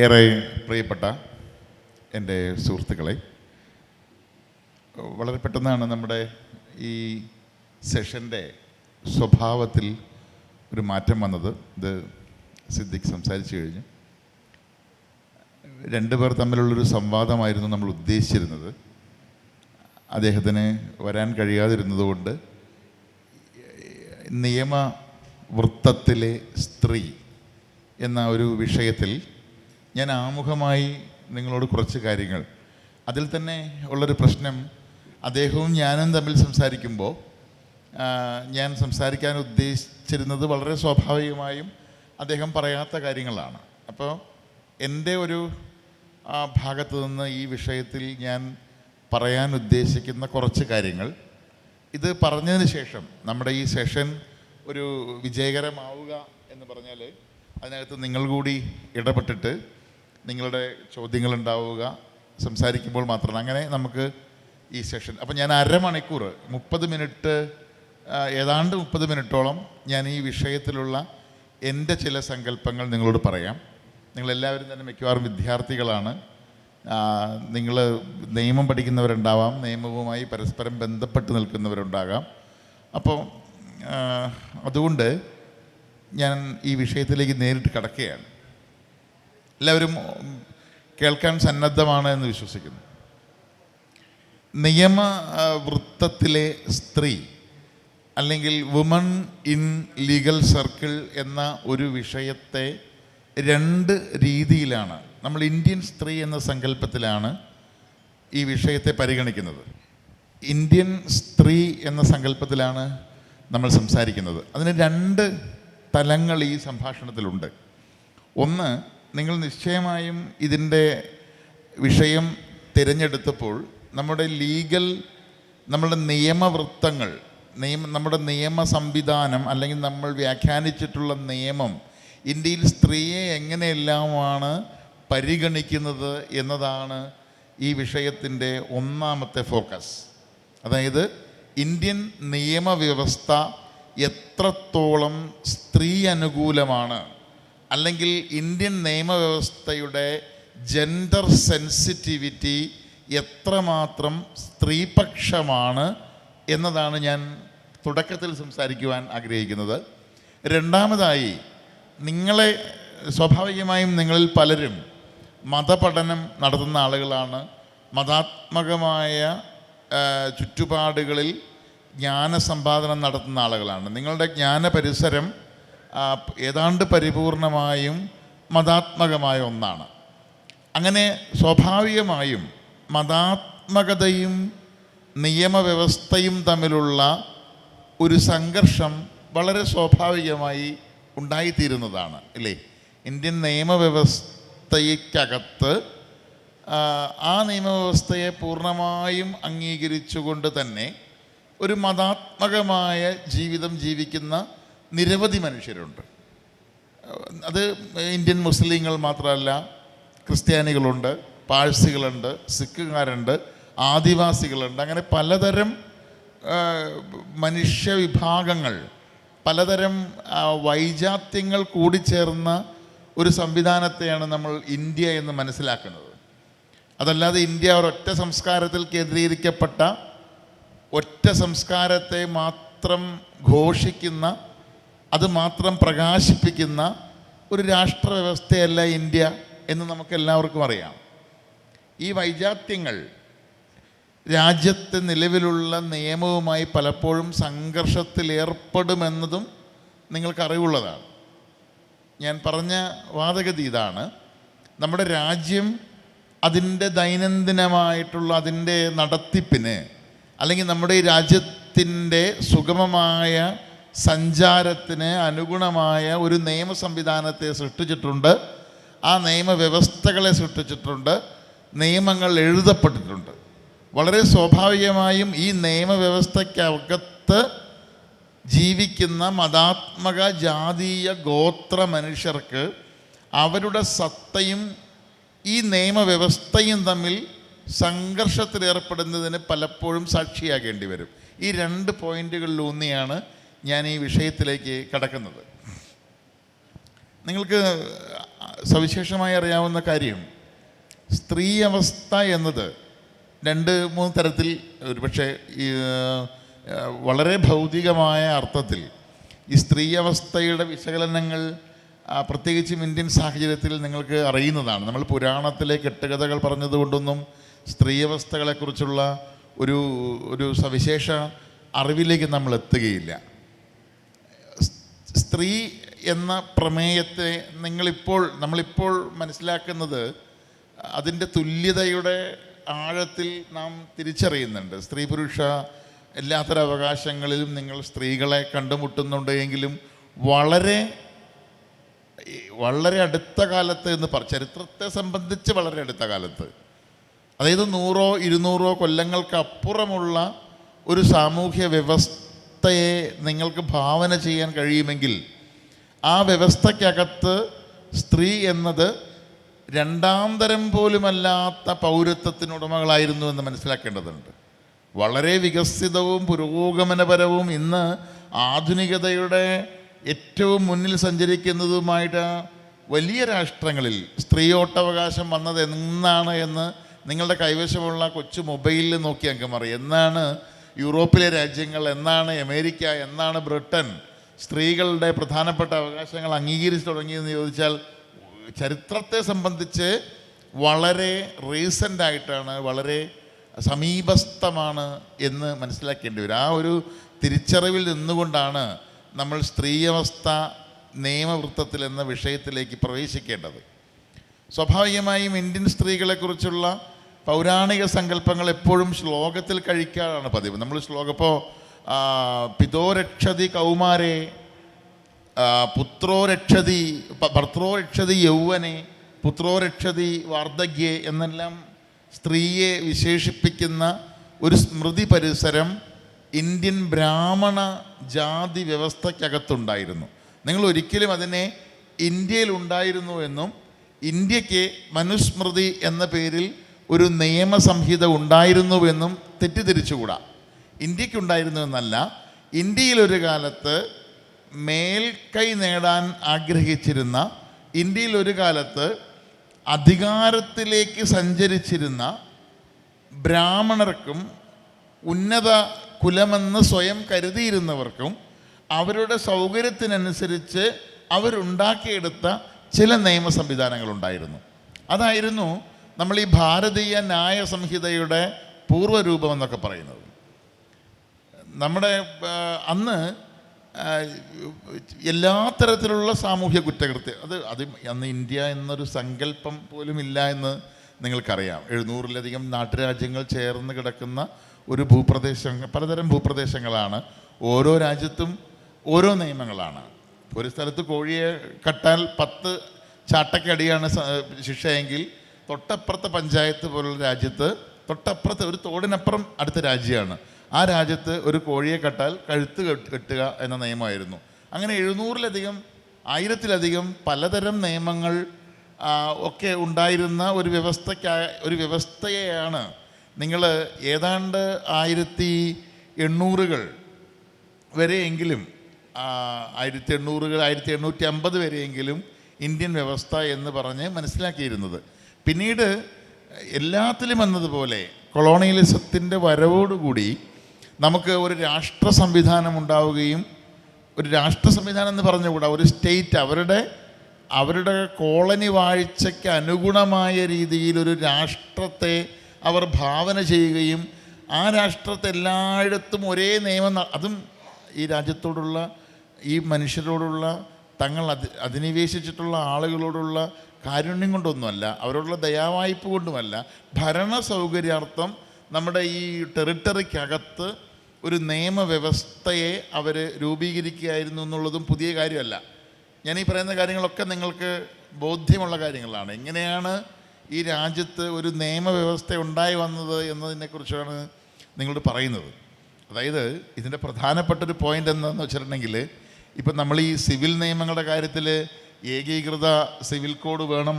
ഏറെ പ്രിയപ്പെട്ട എൻ്റെ സുഹൃത്തുക്കളെ, വളരെ പെട്ടെന്നാണ് നമ്മുടെ ഈ സെഷൻ്റെ സ്വഭാവത്തിൽ ഒരു മാറ്റം വന്നത്. ഇത് സിദ്ദിഖ് സംസാരിച്ചു കഴിഞ്ഞു. രണ്ടുപേർ തമ്മിലുള്ളൊരു സംവാദമായിരുന്നു നമ്മൾ ഉദ്ദേശിച്ചിരുന്നത്. അദ്ദേഹത്തിന് വരാൻ കഴിയാതിരുന്നതുകൊണ്ട് നിയമവൃത്തത്തിലെ സ്ത്രീ എന്ന ഒരു വിഷയത്തിൽ ഞാൻ ആമുഖമായി നിങ്ങളോട് കുറച്ച് കാര്യങ്ങൾ, അതിൽ തന്നെ ഉള്ളൊരു പ്രശ്നം, അദ്ദേഹവും ഞാനും തമ്മിൽ സംസാരിക്കുമ്പോൾ ഞാൻ സംസാരിക്കാൻ ഉദ്ദേശിച്ചിരുന്നത് വളരെ സ്വാഭാവികമായും അദ്ദേഹം പറയാത്ത കാര്യങ്ങളാണ്. അപ്പോൾ എൻ്റെ ഒരു ഭാഗത്തു നിന്ന് ഈ വിഷയത്തിൽ ഞാൻ പറയാൻ ഉദ്ദേശിക്കുന്ന കുറച്ച് കാര്യങ്ങൾ, ഇത് പറഞ്ഞതിന് ശേഷം നമ്മുടെ ഈ സെഷൻ ഒരു വിജയകരമാവുക എന്ന് പറഞ്ഞാൽ അതിനകത്ത് നിങ്ങൾ കൂടി ഇടപെട്ടിട്ട് നിങ്ങളുടെ ചോദ്യങ്ങളുണ്ടാവുക, സംസാരിക്കുമ്പോൾ മാത്രമാണ്. അങ്ങനെ നമുക്ക് ഈ സെഷൻ, അപ്പോൾ ഞാൻ അരമണിക്കൂർ 30 മിനിറ്റ്, ഏതാണ്ട് 30 മിനിറ്റോളം ഞാൻ ഈ വിഷയത്തിലുള്ള എൻ്റെ ചില സങ്കല്പങ്ങൾ നിങ്ങളോട് പറയാം. നിങ്ങളെല്ലാവരും തന്നെ മിക്കവാറും വിദ്യാർത്ഥികളാണ്. നിങ്ങൾ നിയമം പഠിക്കുന്നവരുണ്ടാവാം, നിയമവുമായി പരസ്പരം ബന്ധപ്പെട്ട് നിൽക്കുന്നവരുണ്ടാകാം. അപ്പോൾ അതുകൊണ്ട് ഞാൻ ഈ വിഷയത്തിലേക്ക് നേരിട്ട് കടക്കുകയാണ്. എല്ലാവരും കേൾക്കാൻ സന്നദ്ധമാണ് എന്ന് വിശ്വസിക്കുന്നു. നിയമവൃത്തത്തിലെ സ്ത്രീ അല്ലെങ്കിൽ വുമൺ ഇൻ ലീഗൽ സർക്കിൾ എന്ന ഒരു വിഷയത്തെ 2 രീതിയിലാണ് നമ്മൾ, ഇന്ത്യൻ സ്ത്രീ എന്ന സങ്കല്പത്തിലാണ് ഈ വിഷയത്തെ പരിഗണിക്കുന്നത്. ഇന്ത്യൻ സ്ത്രീ എന്ന സങ്കല്പത്തിലാണ് നമ്മൾ സംസാരിക്കുന്നത്. അതിന് 2 തലങ്ങൾ ഈ സംഭാഷണത്തിലുണ്ട്. ഒന്ന്, നിങ്ങൾ നിശ്ചയമായും ഇതിൻ്റെ വിഷയം തിരഞ്ഞെടുത്തപ്പോൾ നമ്മുടെ നിയമവൃത്തങ്ങൾ, നമ്മുടെ നിയമ സംവിധാനം അല്ലെങ്കിൽ നമ്മൾ വ്യാഖ്യാനിച്ചിട്ടുള്ള നിയമം ഇന്ത്യയിൽ സ്ത്രീയെ എങ്ങനെയെല്ലാമാണ് പരിഗണിക്കുന്നത് എന്നതാണ് ഈ വിഷയത്തിൻ്റെ ഒന്നാമത്തെ ഫോക്കസ്. അതായത് ഇന്ത്യൻ നിയമവ്യവസ്ഥ എത്രത്തോളം സ്ത്രീ അനുകൂലമാണ്, അല്ലെങ്കിൽ ഇന്ത്യൻ നിയമവ്യവസ്ഥയുടെ ജെൻഡർ സെൻസിറ്റിവിറ്റി എത്രമാത്രം സ്ത്രീപക്ഷമാണ് എന്നതാണ് ഞാൻ തുടക്കത്തിൽ സംസാരിക്കുവാൻ ആഗ്രഹിക്കുന്നത്. രണ്ടാമതായി, സ്വാഭാവികമായും നിങ്ങളിൽ പലരും മതപഠനം നടത്തുന്ന ആളുകളാണ്, മതാത്മകമായ ചുറ്റുപാടുകളിൽ ജ്ഞാനസമ്പാദനം നടത്തുന്ന ആളുകളാണ്. നിങ്ങളുടെ ജ്ഞാന പരിസരം ഏതാണ്ട് പരിപൂർണമായും മതാത്മകമായ ഒന്നാണ്. അങ്ങനെ സ്വാഭാവികമായും മതാത്മകതയും നിയമവ്യവസ്ഥയും തമ്മിലുള്ള ഒരു സംഘർഷം വളരെ സ്വാഭാവികമായി ഉണ്ടായിത്തീരുന്നതാണ്, അല്ലേ? ഇന്ത്യൻ നിയമവ്യവസ്ഥയ്ക്കകത്ത് ആ നിയമവ്യവസ്ഥയെ പൂർണ്ണമായും അംഗീകരിച്ചുകൊണ്ട് തന്നെ ഒരു മതാത്മകമായ ജീവിതം ജീവിക്കുന്ന നിരവധി മനുഷ്യരുണ്ട്. അത് ഇന്ത്യൻ മുസ്ലിങ്ങൾ മാത്രമല്ല, ക്രിസ്ത്യാനികളുണ്ട്, പാഴ്സികളുണ്ട്, സിഖുകാരുണ്ട്, ആദിവാസികളുണ്ട്. അങ്ങനെ പലതരം മനുഷ്യവിഭാഗങ്ങൾ, പലതരം വൈജാത്യങ്ങൾ കൂടിച്ചേർന്ന ഒരു സംവിധാനത്തെയാണ് നമ്മൾ ഇന്ത്യ എന്ന് മനസ്സിലാക്കുന്നത്. അതല്ലാതെ ഇന്ത്യ ഒരൊറ്റ സംസ്കാരത്തിൽ കേന്ദ്രീകരിക്കപ്പെട്ട, ഒറ്റ സംസ്കാരത്തെ മാത്രം ഘോഷിക്കുന്ന, അത് മാത്രം പ്രകാശിപ്പിക്കുന്ന ഒരു രാഷ്ട്രവ്യവസ്ഥയല്ല ഇന്ത്യ എന്ന് നമുക്കെല്ലാവർക്കും അറിയാം. ഈ വൈജാത്യങ്ങൾ രാജ്യത്തെ നിലവിലുള്ള നിയമവുമായി പലപ്പോഴും സംഘർഷത്തിലേർപ്പെടുമെന്നതും നിങ്ങൾക്കറിവുള്ളതാണ്. ഞാൻ പറഞ്ഞ വാദഗതി ഇതാണ്: നമ്മുടെ രാജ്യം അതിൻ്റെ ദൈനംദിനമായിട്ടുള്ള അതിൻ്റെ നടത്തിപ്പിന്, അല്ലെങ്കിൽ നമ്മുടെ ഈ രാജ്യത്തിൻ്റെ സുഗമമായ സഞ്ചാരത്തിന് അനുഗുണമായ ഒരു നിയമ സംവിധാനത്തെ സൃഷ്ടിച്ചിട്ടുണ്ട്. ആ നിയമവ്യവസ്ഥകളെ സൃഷ്ടിച്ചിട്ടുണ്ട്. നിയമങ്ങൾ എഴുതപ്പെട്ടിട്ടുണ്ട്. വളരെ സ്വാഭാവികമായും ഈ നിയമവ്യവസ്ഥയ്ക്കകത്ത് ജീവിക്കുന്ന മതാത്മക ജാതീയ ഗോത്ര മനുഷ്യർക്ക് അവരുടെ സത്തയും ഈ നിയമവ്യവസ്ഥയും തമ്മിൽ സംഘർഷത്തിലേർപ്പെടുന്നതിന് പലപ്പോഴും സാക്ഷിയാകേണ്ടി വരും. ഈ 2 പോയിന്റുകളിലൂന്നിയാണ് ഞാൻ ഈ വിഷയത്തിലേക്ക് കടക്കുന്നത്. നിങ്ങൾക്ക് സവിശേഷമായി അറിയാവുന്ന കാര്യം, സ്ത്രീ അവസ്ഥ എന്നത് 2-3 തരത്തിൽ, ഒരുപക്ഷെ വളരെ ഭൗതികമായ അർത്ഥത്തിൽ ഈ സ്ത്രീ അവസ്ഥയുടെ വിശകലനങ്ങൾ പ്രത്യേകിച്ചും ഇന്ത്യൻ സാഹചര്യത്തിൽ നിങ്ങൾക്ക് അറിയുന്നതാണ്. നമ്മൾ പുരാണത്തിലെ കെട്ടുകഥകൾ പറഞ്ഞതുകൊണ്ടൊന്നും സ്ത്രീ അവസ്ഥകളെക്കുറിച്ചുള്ള ഒരു സവിശേഷ അറിവിലേക്ക് നമ്മൾ എത്തുകയില്ല. സ്ത്രീ എന്ന പ്രമേയത്തെ നമ്മളിപ്പോൾ മനസ്സിലാക്കുന്നത് അതിൻ്റെ തുല്യതയുടെ ആഴത്തിൽ നാം തിരിച്ചറിയുന്നുണ്ട്. സ്ത്രീ പുരുഷ എല്ലാത്തരം അവകാശങ്ങളിലും നിങ്ങൾ സ്ത്രീകളെ കണ്ടുമുട്ടുന്നുണ്ട് എങ്കിലും വളരെ വളരെ അടുത്ത കാലത്ത് ചരിത്രത്തെ സംബന്ധിച്ച് വളരെ അടുത്ത കാലത്ത്, അതായത് 100-200 കൊല്ലങ്ങൾക്കപ്പുറമുള്ള ഒരു സാമൂഹ്യ വ്യവസ്ഥയെ നിങ്ങൾക്ക് ഭാവന ചെയ്യാൻ കഴിയുമെങ്കിൽ ആ വ്യവസ്ഥയ്ക്കകത്ത് സ്ത്രീ എന്നത് 2ാം തരം പോലുമല്ലാത്ത പൗരത്വത്തിനുടമകളായിരുന്നു എന്ന് മനസ്സിലാക്കേണ്ടതുണ്ട്. വളരെ വികസിതവും പുരോഗമനപരവും ഇന്ന് ആധുനികതയുടെ ഏറ്റവും മുന്നിൽ സഞ്ചരിക്കുന്നതുമായിട്ട് വലിയ രാഷ്ട്രങ്ങളിൽ സ്ത്രീയോട്ടവകാശം വന്നത് എന്നാണ് എന്ന് നിങ്ങളുടെ കൈവശമുള്ള കൊച്ചു മൊബൈലിൽ നോക്കി അങ്കമറിയാം. എന്നാണ് യൂറോപ്പിലെ രാജ്യങ്ങൾ, എന്നാണ് അമേരിക്ക, എന്നാണ് ബ്രിട്ടൻ സ്ത്രീകളുടെ പ്രധാനപ്പെട്ട അവകാശങ്ങൾ അംഗീകരിച്ചു തുടങ്ങിയെന്ന് ചോദിച്ചാൽ ചരിത്രത്തെ സംബന്ധിച്ച് വളരെ റീസെൻ്റായിട്ടാണ്, വളരെ സമീപസ്ഥമാണ് എന്ന് മനസ്സിലാക്കേണ്ടി വരും. ആ ഒരു തിരിച്ചറിവിൽ നിന്നുകൊണ്ടാണ് നമ്മൾ സ്ത്രീയവസ്ഥ നിയമവൃത്തത്തിൽ എന്ന വിഷയത്തിലേക്ക് പ്രവേശിക്കേണ്ടത്. സ്വാഭാവികമായും ഇന്ത്യൻ സ്ത്രീകളെക്കുറിച്ചുള്ള പൗരാണിക സങ്കല്പങ്ങൾ എപ്പോഴും ശ്ലോകത്തിൽ കഴിക്കാറാണ് പതിവ്. നമ്മൾ ശ്ലോകം ഇപ്പോൾ പിതോ രക്ഷതി കൗമാരെ, പുത്രോ രക്ഷതി ഭർത്രോ രക്ഷതി യൗവനെ, പുത്രോ രക്ഷതി വാർദ്ധക്യേ എന്നെല്ലാം സ്ത്രീയെ വിശേഷിപ്പിക്കുന്ന ഒരു സ്മൃതി പരിസരം ഇന്ത്യൻ ബ്രാഹ്മണ ജാതി വ്യവസ്ഥയ്ക്കകത്തുണ്ടായിരുന്നു. നിങ്ങൾ ഒരിക്കലും അതിനെ ഇന്ത്യയിലുണ്ടായിരുന്നു എന്നും ഇന്ത്യക്ക് മനുസ്മൃതി എന്ന പേരിൽ ഒരു നിയമസംഹിത ഉണ്ടായിരുന്നുവെന്നും തെറ്റിദ്ധരിച്ചുകൂടാ. ഇന്ത്യക്കുണ്ടായിരുന്നു എന്നല്ല, ഇന്ത്യയിലൊരു കാലത്ത് മേൽക്കൈ നേടാൻ ആഗ്രഹിച്ചിരുന്ന, ഇന്ത്യയിലൊരു കാലത്ത് അധികാരത്തിലേക്ക് സഞ്ചരിച്ചിരുന്ന ബ്രാഹ്മണർക്കും ഉന്നത കുലമെന്ന് സ്വയം കരുതിയിരുന്നവർക്കും അവരുടെ സൗകര്യത്തിനനുസരിച്ച് അവരുണ്ടാക്കിയെടുത്ത ചില നിയമ സംവിധാനങ്ങളുണ്ടായിരുന്നു. അതായിരുന്നു നമ്മൾ ഈ ഭാരതീയ ന്യായ സംഹിതയുടെ പൂർവ്വരൂപം എന്നൊക്കെ പറയുന്നത്. നമ്മുടെ അന്ന് എല്ലാ തരത്തിലുള്ള സാമൂഹ്യ കുറ്റകൃത്യം അത് അന്ന് ഇന്ത്യ എന്നൊരു സങ്കല്പം പോലും ഇല്ല എന്ന് നിങ്ങൾക്കറിയാം. 700-ലധികം നാട്ടുരാജ്യങ്ങൾ ചേർന്ന് കിടക്കുന്ന ഒരു പലതരം ഭൂപ്രദേശങ്ങളാണ്. ഓരോ രാജ്യത്തും ഓരോ നിയമങ്ങളാണ്. ഒരു സ്ഥലത്ത് കോഴിയെ കട്ടാൽ 10 ചാട്ടക്കടിയാണ് ശിക്ഷയെങ്കിൽ തൊട്ടപ്പുറത്തെ പഞ്ചായത്ത് പോലുള്ള രാജ്യത്ത്, തൊട്ടപ്പുറത്ത് ഒരു തോടിനപ്പുറം അടുത്ത രാജ്യമാണ്, ആ രാജ്യത്ത് ഒരു കോഴിയെ കട്ടാൽ കഴുത്ത് കെട്ടുക എന്ന നിയമമായിരുന്നു. അങ്ങനെ 700-ലധികം 1000-ലധികം പലതരം നിയമങ്ങൾ ഒക്കെ ഉണ്ടായിരുന്ന ഒരു വ്യവസ്ഥയെയാണ് നിങ്ങൾ ഏതാണ്ട് 1800-കൾ വരെയെങ്കിലും 1800-കൾ 1850 വരെയെങ്കിലും ഇന്ത്യൻ വ്യവസ്ഥ എന്ന് പറഞ്ഞ് മനസ്സിലാക്കിയിരുന്നത്. പിന്നീട് എല്ലാത്തിലും എന്നതുപോലെ കൊളോണിയലിസത്തിൻ്റെ വരവോടുകൂടി നമുക്ക് ഒരു രാഷ്ട്ര സംവിധാനം ഉണ്ടാവുകയും, ഒരു രാഷ്ട്ര സംവിധാനം എന്ന് പറഞ്ഞുകൂടാ, ഒരു സ്റ്റേറ്റ് അവരുടെ കോളനി വാഴ്ചയ്ക്ക് അനുഗുണമായ രീതിയിൽ ഒരു രാഷ്ട്രത്തെ അവർ ഭാവന ചെയ്യുകയും ആ രാഷ്ട്രത്തെ എല്ലായിടത്തും ഒരേ നിയമം, അതും ഈ രാജ്യത്തോടുള്ള, ഈ മനുഷ്യരോടുള്ള, തങ്ങൾ അധിനിവേശിച്ചിട്ടുള്ള ആളുകളോടുള്ള കാരുണ്യം കൊണ്ടൊന്നുമല്ല, അവരോടുള്ള ദയാവായ്പ കൊണ്ടുമല്ല, ഭരണ സൗകര്യാർത്ഥം നമ്മുടെ ഈ ടെറിട്ടറിക്കകത്ത് ഒരു നിയമവ്യവസ്ഥയെ അവർ രൂപീകരിക്കുകയായിരുന്നു എന്നുള്ളതും പുതിയ കാര്യമല്ല. ഞാൻ ഈ പറയുന്ന കാര്യങ്ങളൊക്കെ നിങ്ങൾക്ക് ബോധ്യമുള്ള കാര്യങ്ങളാണ്. എങ്ങനെയാണ് ഈ രാജ്യത്ത് ഒരു നിയമവ്യവസ്ഥ ഉണ്ടായി വന്നത് എന്നതിനെക്കുറിച്ചാണ് നിങ്ങളോട് പറയുന്നത്. അതായത് ഇതിൻ്റെ പ്രധാനപ്പെട്ടൊരു പോയിൻ്റ് എന്താണെന്ന് വെച്ചിട്ടുണ്ടെങ്കിൽ, ഇപ്പം നമ്മൾ ഈ സിവിൽ നിയമങ്ങളുടെ കാര്യത്തിൽ ഏകീകൃത സിവിൽ കോഡ് വേണം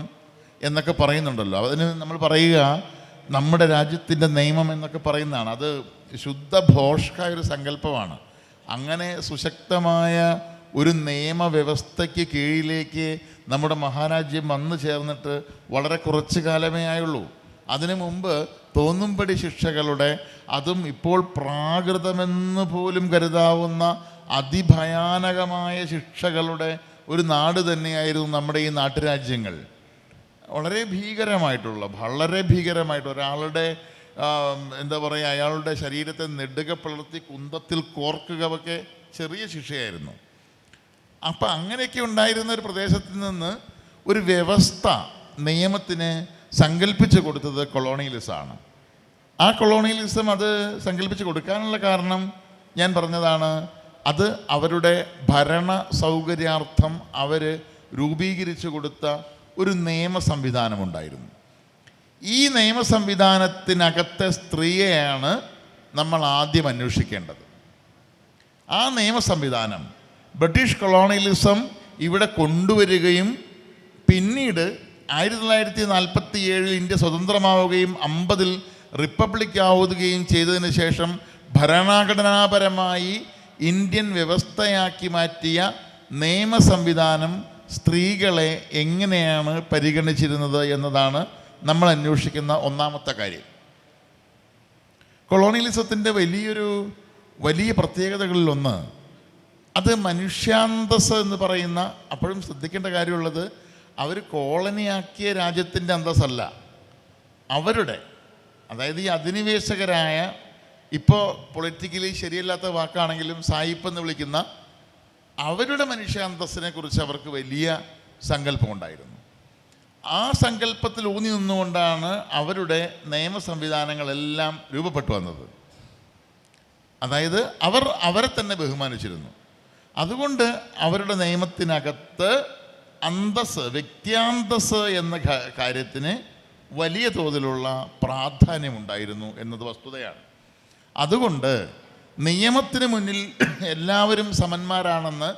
എന്നൊക്കെ പറയുന്നുണ്ടല്ലോ. അതിന് നമ്മൾ പറയുക നമ്മുടെ രാജ്യത്തിൻ്റെ നിയമം എന്നൊക്കെ പറയുന്നതാണ്. അത് ശുദ്ധ ഭോഷ്കായ ഒരു സങ്കല്പമാണ്. അങ്ങനെ സുശക്തമായ ഒരു നിയമവ്യവസ്ഥയ്ക്ക് കീഴിലേക്ക് നമ്മുടെ മഹാരാജ്യം വന്നു ചേർന്നിട്ട് വളരെ കുറച്ച് കാലമേ ആയുള്ളൂ. അതിനു മുമ്പ് തോന്നുംപടി ശിക്ഷകളുടെ, അതും ഇപ്പോൾ പ്രാകൃതമെന്ന് പോലും കരുതാവുന്ന അതിഭയാനകമായ ശിക്ഷകളുടെ ഒരു നാട് തന്നെയായിരുന്നു നമ്മുടെ ഈ നാട്ടുരാജ്യങ്ങൾ. വളരെ ഭീകരമായിട്ട് ഒരാളുടെ എന്താ പറയുക, അയാളുടെ ശരീരത്തെ നെടുക പിളർത്തി കുന്തത്തിൽ കോർക്കുകയൊക്കെ ചെറിയ ശിക്ഷയായിരുന്നു. അപ്പം അങ്ങനെയൊക്കെ ഉണ്ടായിരുന്ന ഒരു പ്രദേശത്ത് നിന്ന് ഒരു വ്യവസ്ഥ നിയമത്തിന് സങ്കല്പിച്ച് കൊടുത്തത് കൊളോണിയലിസമാണ്. ആ കൊളോണിയലിസം അത് സങ്കല്പിച്ച് കൊടുക്കാനുള്ള കാരണം ഞാൻ പറഞ്ഞതാണ്, അത് അവരുടെ ഭരണ സൗകര്യാർത്ഥം അവർ രൂപീകരിച്ചു കൊടുത്ത ഒരു നിയമ സംവിധാനമുണ്ടായിരുന്നു. ഈ നിയമ സംവിധാനത്തിനകത്തെ സ്ത്രീയെയാണ് നമ്മൾ ആദ്യം അന്വേഷിക്കേണ്ടത്. ആ നിയമ സംവിധാനം ബ്രിട്ടീഷ് കൊളോണിയലിസം ഇവിടെ കൊണ്ടുവരികയും പിന്നീട് 1947 ഇന്ത്യ സ്വതന്ത്രമാവുകയും 50 റിപ്പബ്ലിക് ആവുകയും ചെയ്തതിന് ശേഷം ഭരണഘടനാപരമായി ഇന്ത്യൻ വ്യവസ്ഥയാക്കി മാറ്റിയ നിയമ സംവിധാനം സ്ത്രീകളെ എങ്ങനെയാണ് പരിഗണിച്ചിരുന്നത് എന്നതാണ് നമ്മൾ അന്വേഷിക്കുന്ന ഒന്നാമത്തെ കാര്യം. കൊളോണിയലിസത്തിൻ്റെ വലിയ പ്രത്യേകതകളിലൊന്ന്, അത് മനുഷ്യാന്തസ് എന്ന് പറയുന്ന, അപ്പോഴും ശ്രദ്ധിക്കേണ്ട കാര്യമുള്ളത്, അവർ കോളനിയാക്കിയ രാജ്യത്തിൻ്റെ അന്തസ്സല്ല, അവരുടെ, അതായത് ഈ അധിനിവേശകരായ, ഇപ്പോൾ പൊളിറ്റിക്കലി ശരിയല്ലാത്ത വാക്കാണെങ്കിലും സായിപ്പ് എന്ന് വിളിക്കുന്ന അവരുടെ മനുഷ്യാന്തസ്സിനെ കുറിച്ച് അവർക്ക് വലിയ സങ്കല്പമുണ്ടായിരുന്നു. ആ സങ്കല്പത്തിൽ ഊന്നി നിന്നുകൊണ്ടാണ് അവരുടെ നിയമ സംവിധാനങ്ങളെല്ലാം രൂപപ്പെട്ടു വന്നത്. അതായത് അവരെ തന്നെ ബഹുമാനിച്ചിരുന്നു. അതുകൊണ്ട് അവരുടെ നിയമത്തിനകത്ത് അന്തസ്, വ്യക്തിയാന്തസ് എന്ന കാര്യത്തിന് വലിയ തോതിലുള്ള പ്രാധാന്യമുണ്ടായിരുന്നു എന്നത് വസ്തുതയാണ്. അതുകൊണ്ട് നിയമത്തിന് മുന്നിൽ എല്ലാവരും സമന്മാരാണെന്ന്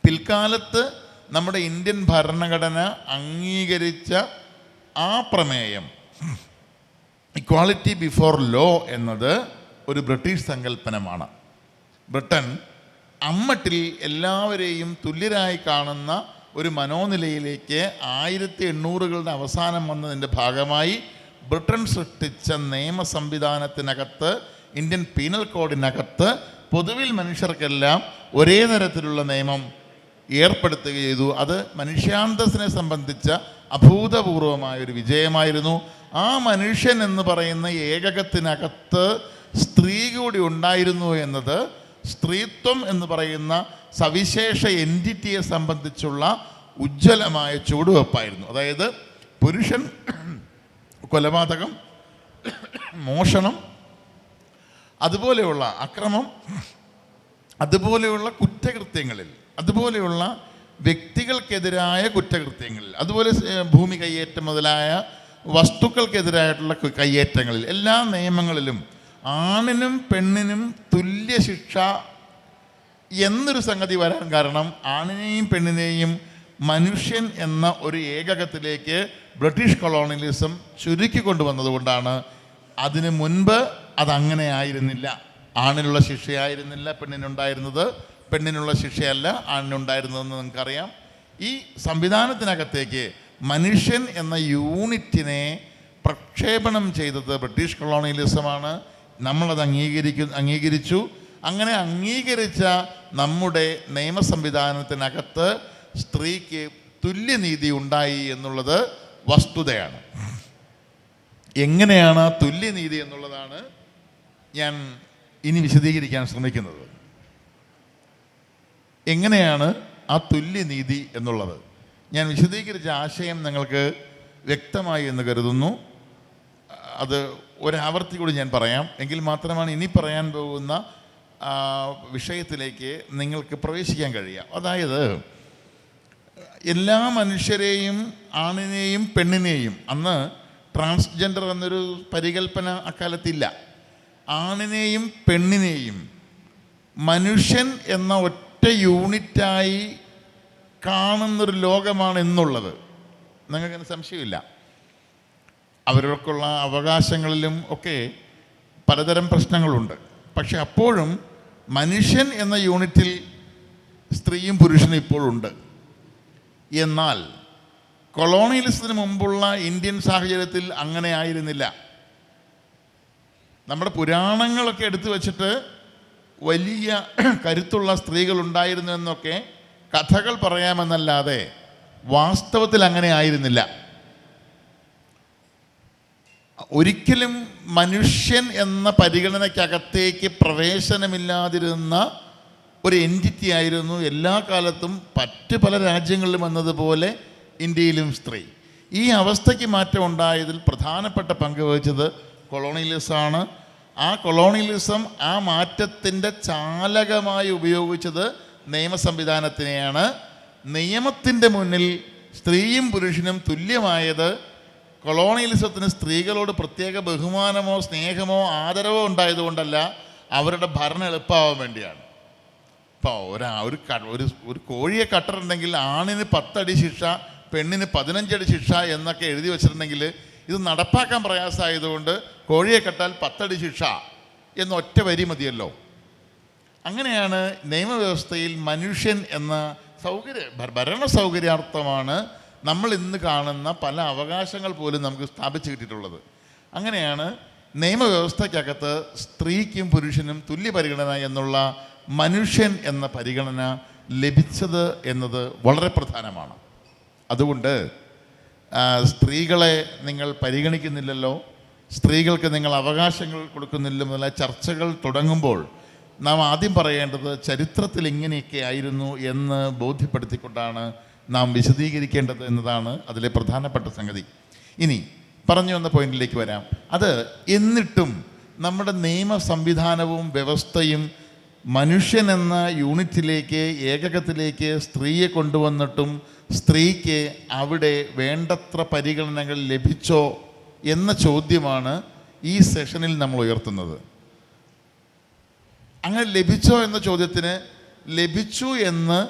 പിൽക്കാലത്ത് നമ്മുടെ ഇന്ത്യൻ ഭരണഘടന അംഗീകരിച്ച ആ പ്രമേയം, ഇക്വാളിറ്റി ബിഫോർ ലോ എന്നത് ഒരു ബ്രിട്ടീഷ് സങ്കല്പനമാണ്. ബ്രിട്ടൻ അമ്മട്ടിൽ എല്ലാവരെയും തുല്യരായി കാണുന്ന ഒരു മനോനിലയിലേക്ക് 1800കളുടെ അവസാനം വന്നതിൻ്റെ ഭാഗമായി ബ്രിട്ടൻ സൃഷ്ടിച്ച നിയമ സംവിധാനത്തിനകത്ത്, ഇന്ത്യൻ പീനൽ കോഡിനകത്ത് പൊതുവിൽ മനുഷ്യർക്കെല്ലാം ഒരേ തരത്തിലുള്ള നിയമം ഏർപ്പെടുത്തുക ചെയ്തു. അത് മനുഷ്യാന്തസ്സിനെ സംബന്ധിച്ച അഭൂതപൂർവമായൊരു വിജയമായിരുന്നു. ആ മനുഷ്യൻ എന്ന് പറയുന്ന ഏകകത്തിനകത്ത് സ്ത്രീ കൂടി ഉണ്ടായിരുന്നു എന്നത് സ്ത്രീത്വം എന്ന് പറയുന്ന സവിശേഷ എൻറ്റിറ്റിയെ സംബന്ധിച്ചുള്ള ഉജ്ജ്വലമായ ചുവടുവെപ്പായിരുന്നു. അതായത് പുരുഷൻ കൊലപാതകം, മോഷണം, അതുപോലെയുള്ള അക്രമം, അതുപോലെയുള്ള കുറ്റകൃത്യങ്ങളിൽ, അതുപോലെയുള്ള വ്യക്തികൾക്കെതിരായ കുറ്റകൃത്യങ്ങളിൽ, അതുപോലെ ഭൂമി കയ്യേറ്റം മുതലായ വസ്തുക്കൾക്കെതിരായിട്ടുള്ള കയ്യേറ്റങ്ങളിൽ, എല്ലാ നിയമങ്ങളിലും ആണിനും പെണ്ണിനും തുല്യ ശിക്ഷ എന്നൊരു സംഗതി വരാൻ കാരണം ആണിനെയും പെണ്ണിനെയും മനുഷ്യൻ എന്ന ഒരു ഏകകത്തിലേക്ക് ബ്രിട്ടീഷ് കൊളോണിയലിസം ചുരുക്കി കൊണ്ടുവന്നതുകൊണ്ടാണ്. അതിനു മുൻപ് അതങ്ങനെ ആയിരുന്നില്ല. ആണിനുള്ള ശിക്ഷയായിരുന്നില്ല പെണ്ണിനുണ്ടായിരുന്നത്, പെണ്ണിനുള്ള ശിക്ഷയല്ല ആണിനുണ്ടായിരുന്നതെന്ന് നിങ്ങൾക്കറിയാം. ഈ സംവിധാനത്തിനകത്തേക്ക് മനുഷ്യൻ എന്ന യൂണിറ്റിനെ പ്രക്ഷേപണം ചെയ്തത് ബ്രിട്ടീഷ് കൊളോണിയലിസമാണ്. നമ്മളത് അംഗീകരിച്ചു. അങ്ങനെ അംഗീകരിച്ച നമ്മുടെ നിയമ സംവിധാനത്തിനകത്ത് സ്ത്രീക്ക് തുല്യനീതി ഉണ്ടായി എന്നുള്ളത് വസ്തുതയാണ്. എങ്ങനെയാണ് തുല്യനീതി എന്നുള്ളതാണ് ഞാൻ ഇനി വിശദീകരിക്കാൻ ശ്രമിക്കുന്നത്. എങ്ങനെയാണ് ആ തുല്യനീതി എന്നുള്ളത് ഞാൻ വിശദീകരിച്ച ആശയം നിങ്ങൾക്ക് വ്യക്തമായി എന്ന് കരുതുന്നു. അത് ഒരാവർത്തി കൂടി ഞാൻ പറയാം, എങ്കിൽ മാത്രമാണ് ഇനി പറയാൻ പോകുന്ന വിഷയത്തിലേക്ക് നിങ്ങൾക്ക് പ്രവേശിക്കാൻ കഴിയുക. അതായത് എല്ലാ മനുഷ്യരെയും, ആണിനെയും പെണ്ണിനെയും, അന്ന് ട്രാൻസ്ജെൻഡർ എന്നൊരു പരികല്പന അക്കാലത്തില്ല, ആണിനെയും പെണ്ണിനെയും മനുഷ്യൻ എന്ന ഒറ്റ യൂണിറ്റായി കാണുന്നൊരു ലോകമാണ് എന്നുള്ളത് നിങ്ങൾക്കതിന് സംശയമില്ല. അവർക്കുള്ള അവകാശങ്ങളിലും ഒക്കെ പലതരം പ്രശ്നങ്ങളുണ്ട്. പക്ഷെ അപ്പോഴും മനുഷ്യൻ എന്ന യൂണിറ്റിൽ സ്ത്രീയും പുരുഷനും ഇപ്പോഴുണ്ട്. എന്നാൽ കൊളോണിയലിസത്തിന് മുമ്പുള്ള ഇന്ത്യൻ സാഹചര്യത്തിൽ അങ്ങനെ ആയിരുന്നില്ല. നമ്മുടെ പുരാണങ്ങളൊക്കെ എടുത്തു വച്ചിട്ട് വലിയ കരുത്തുള്ള സ്ത്രീകളുണ്ടായിരുന്നു എന്നൊക്കെ കഥകൾ പറയാമെന്നല്ലാതെ വാസ്തവത്തിൽ അങ്ങനെ ആയിരുന്നില്ല. ഒരിക്കലും മനുഷ്യൻ എന്ന പരിഗണനയ്ക്കകത്തേക്ക് പ്രവേശനമില്ലാതിരുന്ന ഒരു എൻറ്റിറ്റി ആയിരുന്നു എല്ലാ കാലത്തും പല രാജ്യങ്ങളിലും വന്നതുപോലെ ഇന്ത്യയിലും സ്ത്രീ. ഈ അവസ്ഥയ്ക്ക് മാറ്റം ഉണ്ടായതിൽ പ്രധാനപ്പെട്ട പങ്ക് വഹിച്ചത് കൊളോണിയലിസമാണ്. ആ കൊളോണിയലിസം ആ മാറ്റത്തിൻ്റെ ചാലകമായി ഉപയോഗിച്ചത് നിയമ സംവിധാനത്തിനെയാണ്. നിയമത്തിൻ്റെ മുന്നിൽ സ്ത്രീയും പുരുഷനും തുല്യമായത് കൊളോണിയലിസത്തിന് സ്ത്രീകളോട് പ്രത്യേക ബഹുമാനമോ സ്നേഹമോ ആദരവോ ഉണ്ടായതുകൊണ്ടല്ല, അവരുടെ ഭരണം എളുപ്പമാവാൻ വേണ്ടിയാണ്. ഇപ്പോൾ ഒരു കോഴിയെ കട്ടറുണ്ടെങ്കിൽ ആണിന് 10 അടി ശിക്ഷ, പെണ്ണിന് 15 അടി ശിക്ഷ എന്നൊക്കെ എഴുതി വച്ചിട്ടുണ്ടെങ്കിൽ ഇത് നടപ്പാക്കാൻ പ്രയാസമായതുകൊണ്ട് കോഴിയെ കെട്ടാൽ 10 അടി ശിക്ഷ എന്ന ഒറ്റ വരി മതിയല്ലോ. അങ്ങനെയാണ് നിയമവ്യവസ്ഥയിൽ മനുഷ്യൻ എന്ന ഭരണ സൗകര്യാർത്ഥമാണ് നമ്മൾ ഇന്ന് കാണുന്ന പല അവകാശങ്ങൾ പോലും നമുക്ക് സ്ഥാപിച്ചു കിട്ടിയിട്ടുള്ളത്. അങ്ങനെയാണ് നിയമവ്യവസ്ഥയ്ക്കകത്ത് സ്ത്രീക്കും പുരുഷനും തുല്യ പരിഗണന എന്നുള്ള മനുഷ്യൻ എന്ന പരിഗണന ലഭിച്ചത് എന്നത് വളരെ പ്രധാനമാണ്. അതുകൊണ്ട് സ്ത്രീകളെ നിങ്ങൾ പരിഗണിക്കുന്നില്ലല്ലോ, സ്ത്രീകൾക്ക് നിങ്ങൾ അവകാശങ്ങൾ കൊടുക്കുന്നില്ല എന്നുള്ള ചർച്ചകൾ തുടങ്ങുമ്പോൾ നാം ആദ്യം പറയേണ്ടത് ചരിത്രത്തിൽ ഇങ്ങനെയൊക്കെ ആയിരുന്നു എന്ന് ബോധ്യപ്പെടുത്തിക്കൊണ്ടാണ് നാം വിശദീകരിക്കേണ്ടത് എന്നതാണ് അതിലെ പ്രധാനപ്പെട്ട സംഗതി. ഇനി പറഞ്ഞു വന്ന പോയിന്റിലേക്ക് വരാം. അത് എന്നിട്ടും നമ്മുടെ നിയമ സംവിധാനവും വ്യവസ്ഥയും മനുഷ്യൻ എന്ന യൂണിറ്റിലേക്ക്, ഏകകത്തിലേക്ക് സ്ത്രീയെ കൊണ്ടുവന്നിട്ടും സ്ത്രീക്ക് അവിടെ വേണ്ടത്ര പരിഗണനകൾ ലഭിച്ചോ എന്ന ചോദ്യമാണ് ഈ സെഷനിൽ നമ്മൾ ഉയർത്തുന്നത്. അങ്ങനെ ലഭിച്ചോ എന്ന ചോദ്യത്തിന് ലഭിച്ചു എന്ന്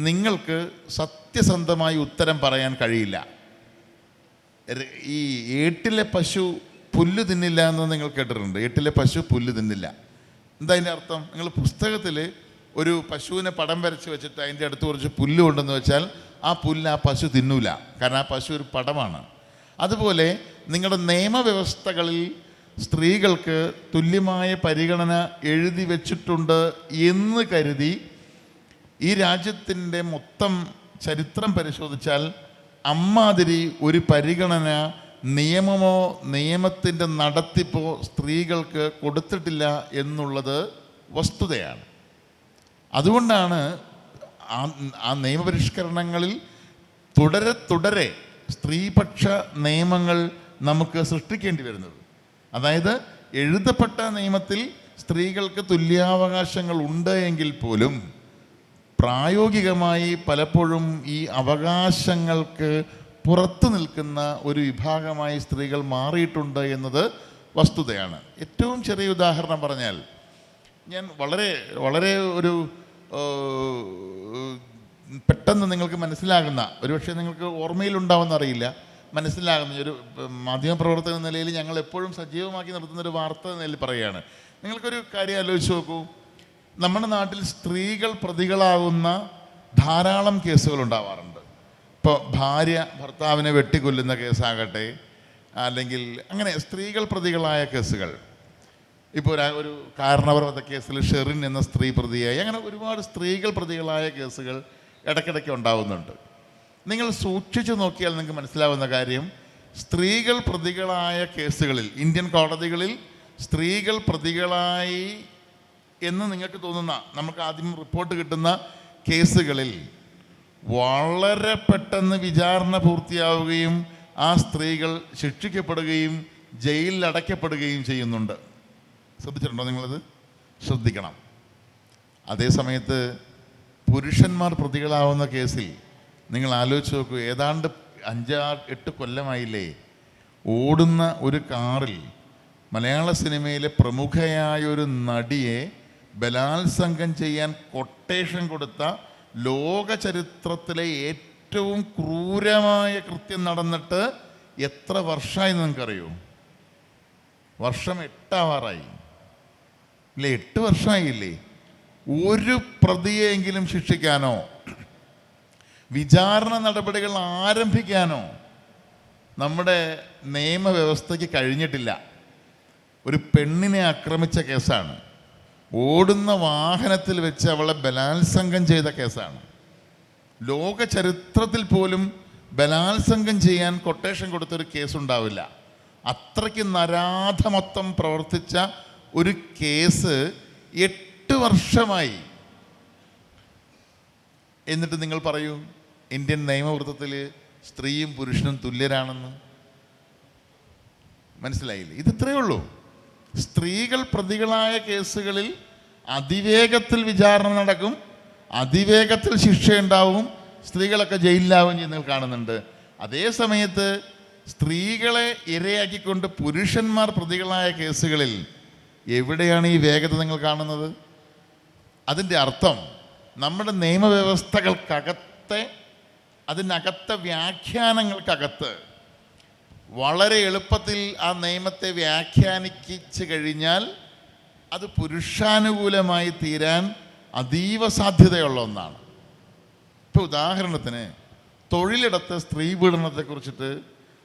നിങ്ങൾക്ക് സത്യസന്ധമായി ഉത്തരം പറയാൻ കഴിയില്ല. ഈ ഏട്ടിലെ പശു പുല്ല് തിന്നില്ല എന്ന് നിങ്ങൾ കേട്ടിട്ടുണ്ട്. ഏട്ടിലെ പശു പുല്ല് തിന്നില്ല. എന്താ അതിൻ്റെ അർത്ഥം? നിങ്ങൾ പുസ്തകത്തിൽ ഒരു പശുവിനെ പടം വരച്ച് വെച്ചിട്ട് അതിൻ്റെ അടുത്ത് കുറച്ച് പുല്ല് കൊണ്ടെന്ന് വെച്ചാൽ ആ പുല്ല് ആ പശു തിന്നൂല, കാരണം ആ പശു ഒരു പടമാണ്. അതുപോലെ നിങ്ങളുടെ നിയമവ്യവസ്ഥകളിൽ സ്ത്രീകൾക്ക് തുല്യമായ പരിഗണന എഴുതി വച്ചിട്ടുണ്ട് എന്ന് കരുതി ഈ രാജ്യത്തിൻ്റെ മൊത്തം ചരിത്രം പരിശോധിച്ചാൽ അമ്മാതിരി ഒരു പരിഗണന നിയമമോ നിയമത്തിൻ്റെ നടത്തിപ്പോ സ്ത്രീകൾക്ക് കൊടുത്തിട്ടില്ല എന്നുള്ളത് വസ്തുതയാണ്. അതുകൊണ്ടാണ് ആ നിയമപരിഷ്കരണങ്ങളിൽ തുടരെ സ്ത്രീപക്ഷ നിയമങ്ങൾ നമുക്ക് സൃഷ്ടിക്കേണ്ടി വരുന്നത്. അതായത് എഴുതപ്പെട്ട നിയമത്തിൽ സ്ത്രീകൾക്ക് തുല്യാവകാശങ്ങൾ ഉണ്ട് എങ്കിൽ പോലും പ്രായോഗികമായി പലപ്പോഴും ഈ അവകാശങ്ങൾക്ക് പുറത്തു നിൽക്കുന്ന ഒരു വിഭാഗമായി സ്ത്രീകൾ മാറിയിട്ടുണ്ട് എന്നത് വസ്തുതയാണ്. ഏറ്റവും ചെറിയ ഉദാഹരണം പറഞ്ഞാൽ, ഞാൻ വളരെ ഒരു പെട്ടെന്ന് നിങ്ങൾക്ക് മനസ്സിലാകുന്ന, ഒരുപക്ഷെ നിങ്ങൾക്ക് ഓർമ്മയിലുണ്ടാവുമെന്നറിയില്ല, മനസ്സിലാകുന്ന ഒരു മാധ്യമപ്രവർത്തക എന്ന നിലയിൽ ഞങ്ങൾ എപ്പോഴും സജീവമാക്കി നിർത്തുന്നൊരു വാർത്ത എന്ന നിലയിൽ പറയുകയാണ്. നിങ്ങൾക്കൊരു കാര്യം ആലോചിച്ച് നോക്കൂ. നമ്മുടെ നാട്ടിൽ സ്ത്രീകൾ പ്രതികളാകുന്ന ധാരാളം കേസുകൾ ഉണ്ടാവാറുണ്ട്. ഇപ്പോൾ ഭാര്യ ഭർത്താവിനെ വെട്ടിക്കൊല്ലുന്ന കേസാകട്ടെ, അല്ലെങ്കിൽ അങ്ങനെ സ്ത്രീകൾ പ്രതികളായ കേസുകൾ. ഇപ്പോൾ ഒരു കാരണവർ കേസിൽ ഷെറിൻ എന്ന സ്ത്രീ പ്രതിയായി, അങ്ങനെ ഒരുപാട് സ്ത്രീകൾ പ്രതികളായ കേസുകൾ ഇടയ്ക്കിടയ്ക്ക് ഉണ്ടാവുന്നുണ്ട്. നിങ്ങൾ സൂക്ഷിച്ചു നോക്കിയാൽ നിങ്ങൾക്ക് മനസ്സിലാവുന്ന കാര്യം, സ്ത്രീകൾ പ്രതികളായ കേസുകളിൽ ഇന്ത്യൻ കോടതികളിൽ സ്ത്രീകൾ പ്രതികളായി എന്ന് നിങ്ങൾക്ക് തോന്നുന്ന, നമുക്ക് ആദ്യം റിപ്പോർട്ട് കിട്ടുന്ന കേസുകളിൽ വളരെ പെട്ടെന്ന് വിചാരണ പൂർത്തിയാവുകയും ആ സ്ത്രീകൾ ശിക്ഷിക്കപ്പെടുകയും ജയിലിൽ അടയ്ക്കപ്പെടുകയും ചെയ്യുന്നുണ്ട്. ശ്രദ്ധിച്ചിട്ടുണ്ടോ? നിങ്ങളത് ശ്രദ്ധിക്കണം. അതേസമയത്ത് പുരുഷന്മാർ പ്രതികളാവുന്ന കേസിൽ നിങ്ങൾ ആലോചിച്ച് നോക്കൂ, ഏതാണ്ട് 5-8 കൊല്ലമായില്ലേ ഓടുന്ന ഒരു കാറിൽ മലയാള സിനിമയിലെ പ്രമുഖയായൊരു നടിയെ ബലാത്സംഗം ചെയ്യാൻ കൊട്ടേഷൻ കൊടുത്ത ലോക ചരിത്രത്തിലെ ഏറ്റവും ക്രൂരമായ കൃത്യം നടന്നിട്ട് എത്ര വർഷമായി നിങ്ങൾക്കറിയോ? വർഷം 8 ആവാറായി ഇല്ലേ? 8 വർഷമായില്ലേ? ഒരു പ്രതിയെങ്കിലും ശിക്ഷിക്കാനോ വിചാരണ നടപടികൾ ആരംഭിക്കാനോ നമ്മുടെ നിയമവ്യവസ്ഥയ്ക്ക് കഴിഞ്ഞിട്ടില്ല. ഒരു പെണ്ണിനെ ആക്രമിച്ച കേസാണ്, ഓടുന്ന വാഹനത്തിൽ വെച്ച് അവളെ ബലാത്സംഗം ചെയ്ത കേസാണ്. ലോക ചരിത്രത്തിൽ പോലും ബലാത്സംഗം ചെയ്യാൻ കൊട്ടേഷൻ കൊടുത്തൊരു കേസുണ്ടാവില്ല. അത്രയ്ക്ക് നരാധമത്വം പ്രവർത്തിച്ച ഒരു കേസ് 8 വർഷമായി. എന്നിട്ട് നിങ്ങൾ പറയൂ, ഇന്ത്യൻ നിയമവൃത്തത്തിൽ സ്ത്രീയും പുരുഷനും തുല്യരാണെന്ന്. മനസ്സിലായില്ലേ? ഇതിത്രയേ ഉള്ളൂ. സ്ത്രീകൾ പ്രതികളായ കേസുകളിൽ അതിവേഗത്തിൽ വിചാരണ നടക്കും, അതിവേഗത്തിൽ ശിക്ഷയുണ്ടാവും, സ്ത്രീകളൊക്കെ ജയിലിലാവും ചെയ്യുന്നത് കാണുന്നുണ്ട്. അതേ സമയത്ത് സ്ത്രീകളെ ഇരയാക്കിക്കൊണ്ട് പുരുഷന്മാർ പ്രതികളായ കേസുകളിൽ എവിടെയാണ് ഈ വേഗത നിങ്ങൾ കാണുന്നത്? അതിൻ്റെ അർത്ഥം നമ്മുടെ നിയമവ്യവസ്ഥകൾക്കകത്തെ അതിനകത്തെ വ്യാഖ്യാനങ്ങൾക്കകത്ത് വളരെ എളുപ്പത്തിൽ ആ നിയമത്തെ വ്യാഖ്യാനിച്ച് കഴിഞ്ഞാൽ അത് പുരുഷാനുകൂലമായി തീരാൻ അതീവ സാധ്യതയുള്ള ഒന്നാണ്. ഇപ്പോൾ ഉദാഹരണത്തിന് തൊഴിലിടത്ത് സ്ത്രീ പീഡനത്തെക്കുറിച്ചിട്ട്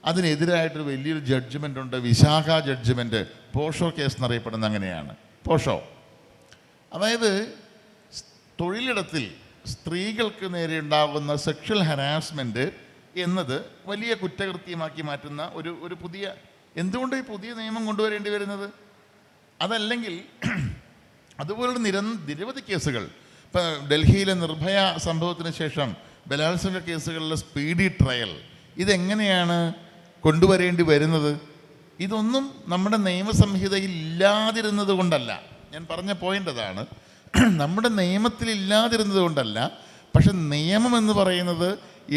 അതിനെതിരായിട്ടൊരു വലിയൊരു ജഡ്ജ്മെൻ്റ് ഉണ്ട്, വിശാഖ ജഡ്ജ്മെൻറ്റ്. പോഷോ കേസ് എന്നറിയപ്പെടുന്ന അങ്ങനെയാണ്. പോഷോ അതായത് തൊഴിലിടത്തിൽ സ്ത്രീകൾക്ക് നേരെ ഉണ്ടാകുന്ന സെക്ഷൽ ഹരാസ്മെൻറ്റ് എന്നത് വലിയ കുറ്റകൃത്യമാക്കി മാറ്റുന്ന ഒരു പുതിയ, എന്തുകൊണ്ട് ഈ പുതിയ നിയമം കൊണ്ടുവരേണ്ടി വരുന്നത്? അതല്ലെങ്കിൽ അതുപോലുള്ള നിരവധി കേസുകൾ, ഇപ്പം ഡൽഹിയിലെ നിർഭയ സംഭവത്തിന് ശേഷം ബലാത്സംഗ കേസുകളിലെ സ്പീഡി ട്രയൽ, ഇതെങ്ങനെയാണ് കൊണ്ടുവരേണ്ടി വരുന്നത്? ഇതൊന്നും നമ്മുടെ നിയമസംഹിതയിൽ ഇല്ലാതിരുന്നത് കൊണ്ടല്ല. ഞാൻ പറഞ്ഞ പോയിൻ്റ് അതാണ്. നമ്മുടെ നിയമത്തിൽ ഇല്ലാതിരുന്നത് കൊണ്ടല്ല. പക്ഷെ നിയമം എന്ന് പറയുന്നത്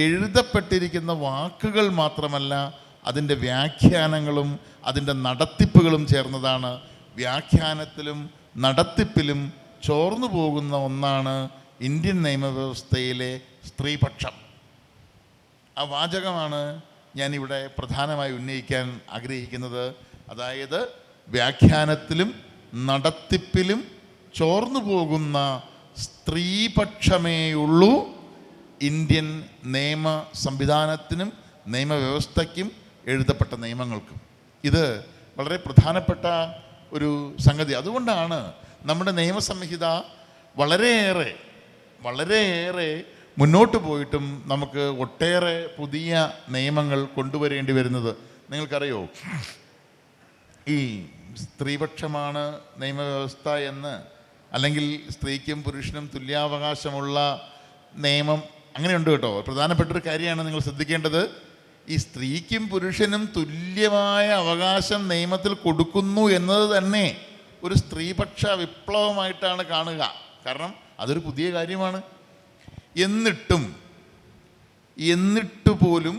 എഴുതപ്പെട്ടിരിക്കുന്ന വാക്കുകൾ മാത്രമല്ല, അതിൻ്റെ വ്യാഖ്യാനങ്ങളും അതിൻ്റെ നടത്തിപ്പുകളും ചേർന്നതാണ്. വ്യാഖ്യാനത്തിലും നടത്തിപ്പിലും ചോർന്നു പോകുന്ന ഒന്നാണ് ഇന്ത്യൻ നിയമവ്യവസ്ഥയിലെ സ്ത്രീപക്ഷം. ആ വാചകമാണ് ഞാനിവിടെ പ്രധാനമായി ഉന്നയിക്കാൻ ആഗ്രഹിക്കുന്നത്. അതായത് വ്യാഖ്യാനത്തിലും നടത്തിപ്പിലും ചോർന്നു പോകുന്ന സ്ത്രീപക്ഷമേയുള്ളൂ ഇന്ത്യൻ നിയമ സംവിധാനത്തിനും നിയമവ്യവസ്ഥയ്ക്കും എഴുതപ്പെട്ട നിയമങ്ങൾക്കും. ഇത് വളരെ പ്രധാനപ്പെട്ട ഒരു സംഗതി. അതുകൊണ്ടാണ് നമ്മുടെ നിയമസംഹിത വളരെയേറെ മുന്നോട്ട് പോയിട്ടും നമുക്ക് ഒട്ടേറെ പുതിയ നിയമങ്ങൾ കൊണ്ടുവരേണ്ടി വരുന്നത്. നിങ്ങൾക്കറിയോ, ഈ സ്ത്രീപക്ഷമാണ് നിയമവ്യവസ്ഥ എന്ന്, അല്ലെങ്കിൽ സ്ത്രീക്കും പുരുഷനും തുല്യാവകാശമുള്ള നിയമം അങ്ങനെയുണ്ട് കേട്ടോ. പ്രധാനപ്പെട്ടൊരു കാര്യമാണ് നിങ്ങൾ ശ്രദ്ധിക്കേണ്ടത്. ഈ സ്ത്രീക്കും പുരുഷനും തുല്യമായ അവകാശം നിയമത്തിൽ കൊടുക്കുന്നു എന്നത് തന്നെ ഒരു സ്ത്രീപക്ഷ വിപ്ലവമായിട്ടാണ് കാണുക. കാരണം അതൊരു പുതിയ കാര്യമാണ്. എന്നിട്ട് പോലും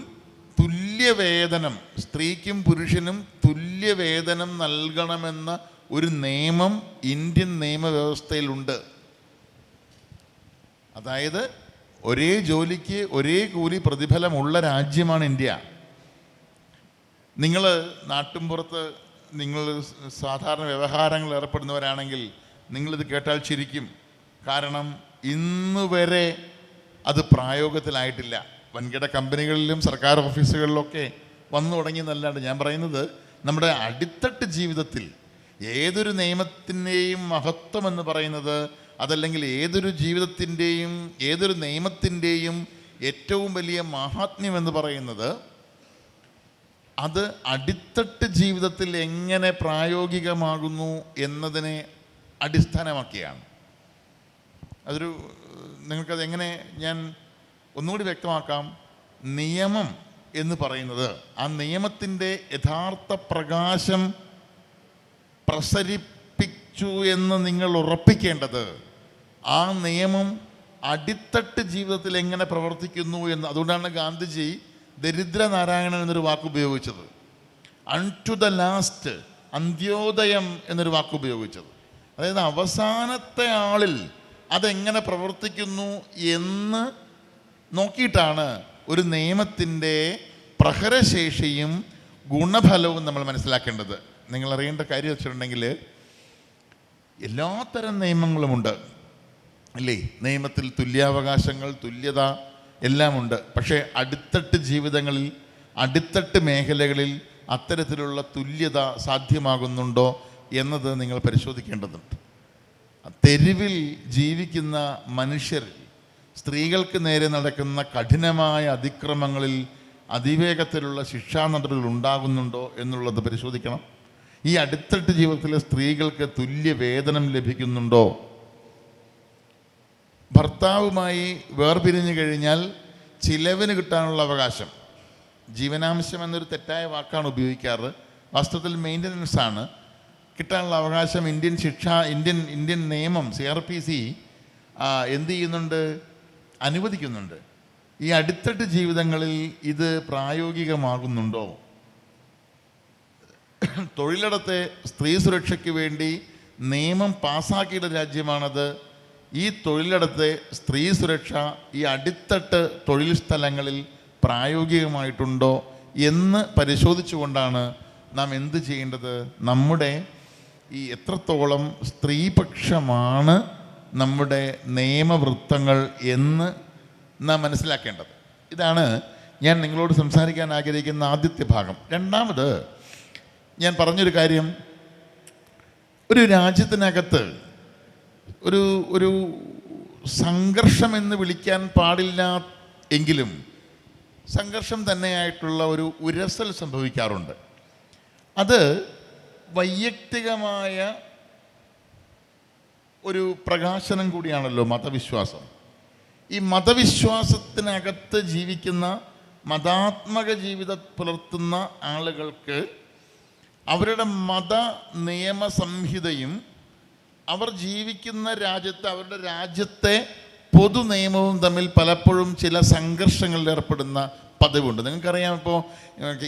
തുല്യവേതനം, സ്ത്രീക്കും പുരുഷനും തുല്യവേതനം നൽകണമെന്ന ഒരു നിയമം ഇന്ത്യൻ നിയമവ്യവസ്ഥയിലുണ്ട്. അതായത് ഒരേ ജോലിക്ക് ഒരേ കൂലി പ്രതിഫലമുള്ള രാജ്യമാണ് ഇന്ത്യ. നിങ്ങൾ നാട്ടിൻപുറത്ത് നിങ്ങൾ സാധാരണ വ്യവഹാരങ്ങൾ ഏർപ്പെടുന്നവരാണെങ്കിൽ നിങ്ങളിത് കേട്ടാൽ ചിരിക്കും. കാരണം ഇന്ന് വരെ അത് പ്രായോഗത്തിലായിട്ടില്ല. വൻകിട കമ്പനികളിലും സർക്കാർ ഓഫീസുകളിലൊക്കെ വന്നു തുടങ്ങിയെന്നല്ലാണ്ട്, ഞാൻ പറയുന്നത് നമ്മുടെ അടിത്തട്ട് ജീവിതത്തിൽ ഏതൊരു നിയമത്തിൻ്റെയും മഹത്വം എന്ന് പറയുന്നത്, അതല്ലെങ്കിൽ ഏതൊരു ജീവിതത്തിൻ്റെയും ഏതൊരു നിയമത്തിൻ്റെയും ഏറ്റവും വലിയ മഹാത്മ്യം എന്ന് പറയുന്നത് അത് അടിത്തട്ട് ജീവിതത്തിൽ എങ്ങനെ പ്രായോഗികമാകുന്നു എന്നതിനെ അടിസ്ഥാനമാക്കിയാണ്. നിങ്ങൾക്കത് എങ്ങനെ ഞാൻ ഒന്നുകൂടി വ്യക്തമാക്കാം. നിയമം എന്ന് പറയുന്നത് ആ നിയമത്തിൻ്റെ യഥാർത്ഥ പ്രകാശം പ്രസരിപ്പിച്ചു എന്ന് നിങ്ങൾ ഉറപ്പിക്കേണ്ടത് ആ നിയമം അടിത്തട്ട് ജീവിതത്തിൽ എങ്ങനെ പ്രവർത്തിക്കുന്നു എന്ന്. അതുകൊണ്ടാണ് ഗാന്ധിജി ദരിദ്രനാരായണൻ എന്നൊരു വാക്ക് ഉപയോഗിച്ചത്, അൺടു ദ ലാസ്റ്റ്, അന്ത്യോദയം എന്നൊരു വാക്ക് ഉപയോഗിച്ചത്. അതായത് അവസാനത്തെ ആളിൽ അതെങ്ങനെ പ്രവർത്തിക്കുന്നു എന്ന് നോക്കിയിട്ടാണ് ഒരു നിയമത്തിൻ്റെ പ്രഹരശേഷിയും ഗുണഫലവും നമ്മൾ മനസ്സിലാക്കേണ്ടത്. നിങ്ങൾ അറിയേണ്ട കാര്യം വെച്ചിട്ടുണ്ടെങ്കിൽ എല്ലാത്തരം നിയമങ്ങളുമുണ്ട്. അല്ലേ? നിയമത്തിൽ തുല്യാവകാശങ്ങൾ, തുല്യത എല്ലാമുണ്ട്. പക്ഷേ അടിത്തട്ട് ജീവിതങ്ങളിൽ, അടിത്തട്ട് മേഖലകളിൽ അത്തരത്തിലുള്ള തുല്യത സാധ്യമാകുന്നുണ്ടോ എന്നത് നിങ്ങൾ പരിശോധിക്കേണ്ടതുണ്ട്. തെരുവിൽ ജീവിക്കുന്ന മനുഷ്യർ, സ്ത്രീകൾക്ക് നേരെ നടക്കുന്ന കഠിനമായ അതിക്രമങ്ങളിൽ അതിവേഗത്തിലുള്ള ശിക്ഷാ നടപടികൾ ഉണ്ടാകുന്നുണ്ടോ എന്നുള്ളത് പരിശോധിക്കണം. ഈ അടിത്തട്ട് ജീവിതത്തിലെ സ്ത്രീകൾക്ക് തുല്യ വേതനം ലഭിക്കുന്നുണ്ടോ? ഭർത്താവുമായി വേർപിരിഞ്ഞു കഴിഞ്ഞാൽ ചിലവിന് കിട്ടാനുള്ള അവകാശം, ജീവനാംശം എന്നൊരു തെറ്റായ വാക്കാണ് ഉപയോഗിക്കാറ്, വാസ്തവത്തിൽ മെയിൻ്റനൻസ് ആണ്, കിട്ടാനുള്ള അവകാശം ഇന്ത്യൻ നിയമം CRPC എന്ത് ചെയ്യുന്നുണ്ട്? അനുവദിക്കുന്നുണ്ട്. ഈ അടിത്തട്ട് ജീവിതങ്ങളിൽ ഇത് പ്രായോഗികമാകുന്നുണ്ടോ? തൊഴിലിടത്തെ സ്ത്രീ സുരക്ഷയ്ക്ക് വേണ്ടി നിയമം പാസ്സാക്കിയ രാജ്യമാണത്. ഈ തൊഴിലിടത്തെ സ്ത്രീ സുരക്ഷ ഈ അടിത്തട്ട് തൊഴിൽ സ്ഥലങ്ങളിൽ പ്രായോഗികമായിട്ടുണ്ടോ എന്ന് പരിശോധിച്ചുകൊണ്ടാണ് നാം എന്ത് ചെയ്യേണ്ടത്? നമ്മുടെ ഈ എത്രത്തോളം സ്ത്രീപക്ഷമാണ് നമ്മുടെ നിയമവൃത്തങ്ങൾ എന്ന് നാം മനസ്സിലാക്കേണ്ടത്. ഇതാണ് ഞാൻ നിങ്ങളോട് സംസാരിക്കാൻ ആഗ്രഹിക്കുന്ന ആദ്യത്തെ ഭാഗം. രണ്ടാമത് ഞാൻ പറഞ്ഞൊരു കാര്യം, ഒരു രാജ്യത്തിനകത്ത് ഒരു സംഘർഷം എന്ന് വിളിക്കാൻ പാടില്ല എങ്കിലും സംഘർഷം തന്നെയായിട്ടുള്ള ഒരു ഉരസൽ സംഭവിക്കാറുണ്ട്. അത് വൈയക്തികമായ ഒരു പ്രകാശനം കൂടിയാണല്ലോ മതവിശ്വാസം. ഈ മതവിശ്വാസത്തിനകത്ത് ജീവിക്കുന്ന, മതാത്മക ജീവിതം പുലർത്തുന്ന ആളുകൾക്ക് അവരുടെ മത നിയമ സംഹിതയും അവർ ജീവിക്കുന്ന രാജ്യത്ത്, അവരുടെ രാജ്യത്തെ പൊതു നിയമവും തമ്മിൽ പലപ്പോഴും ചില സംഘർഷങ്ങളിൽ ഏർപ്പെടുന്ന പതിവുണ്ട്. നിങ്ങൾക്കറിയാം, ഇപ്പോൾ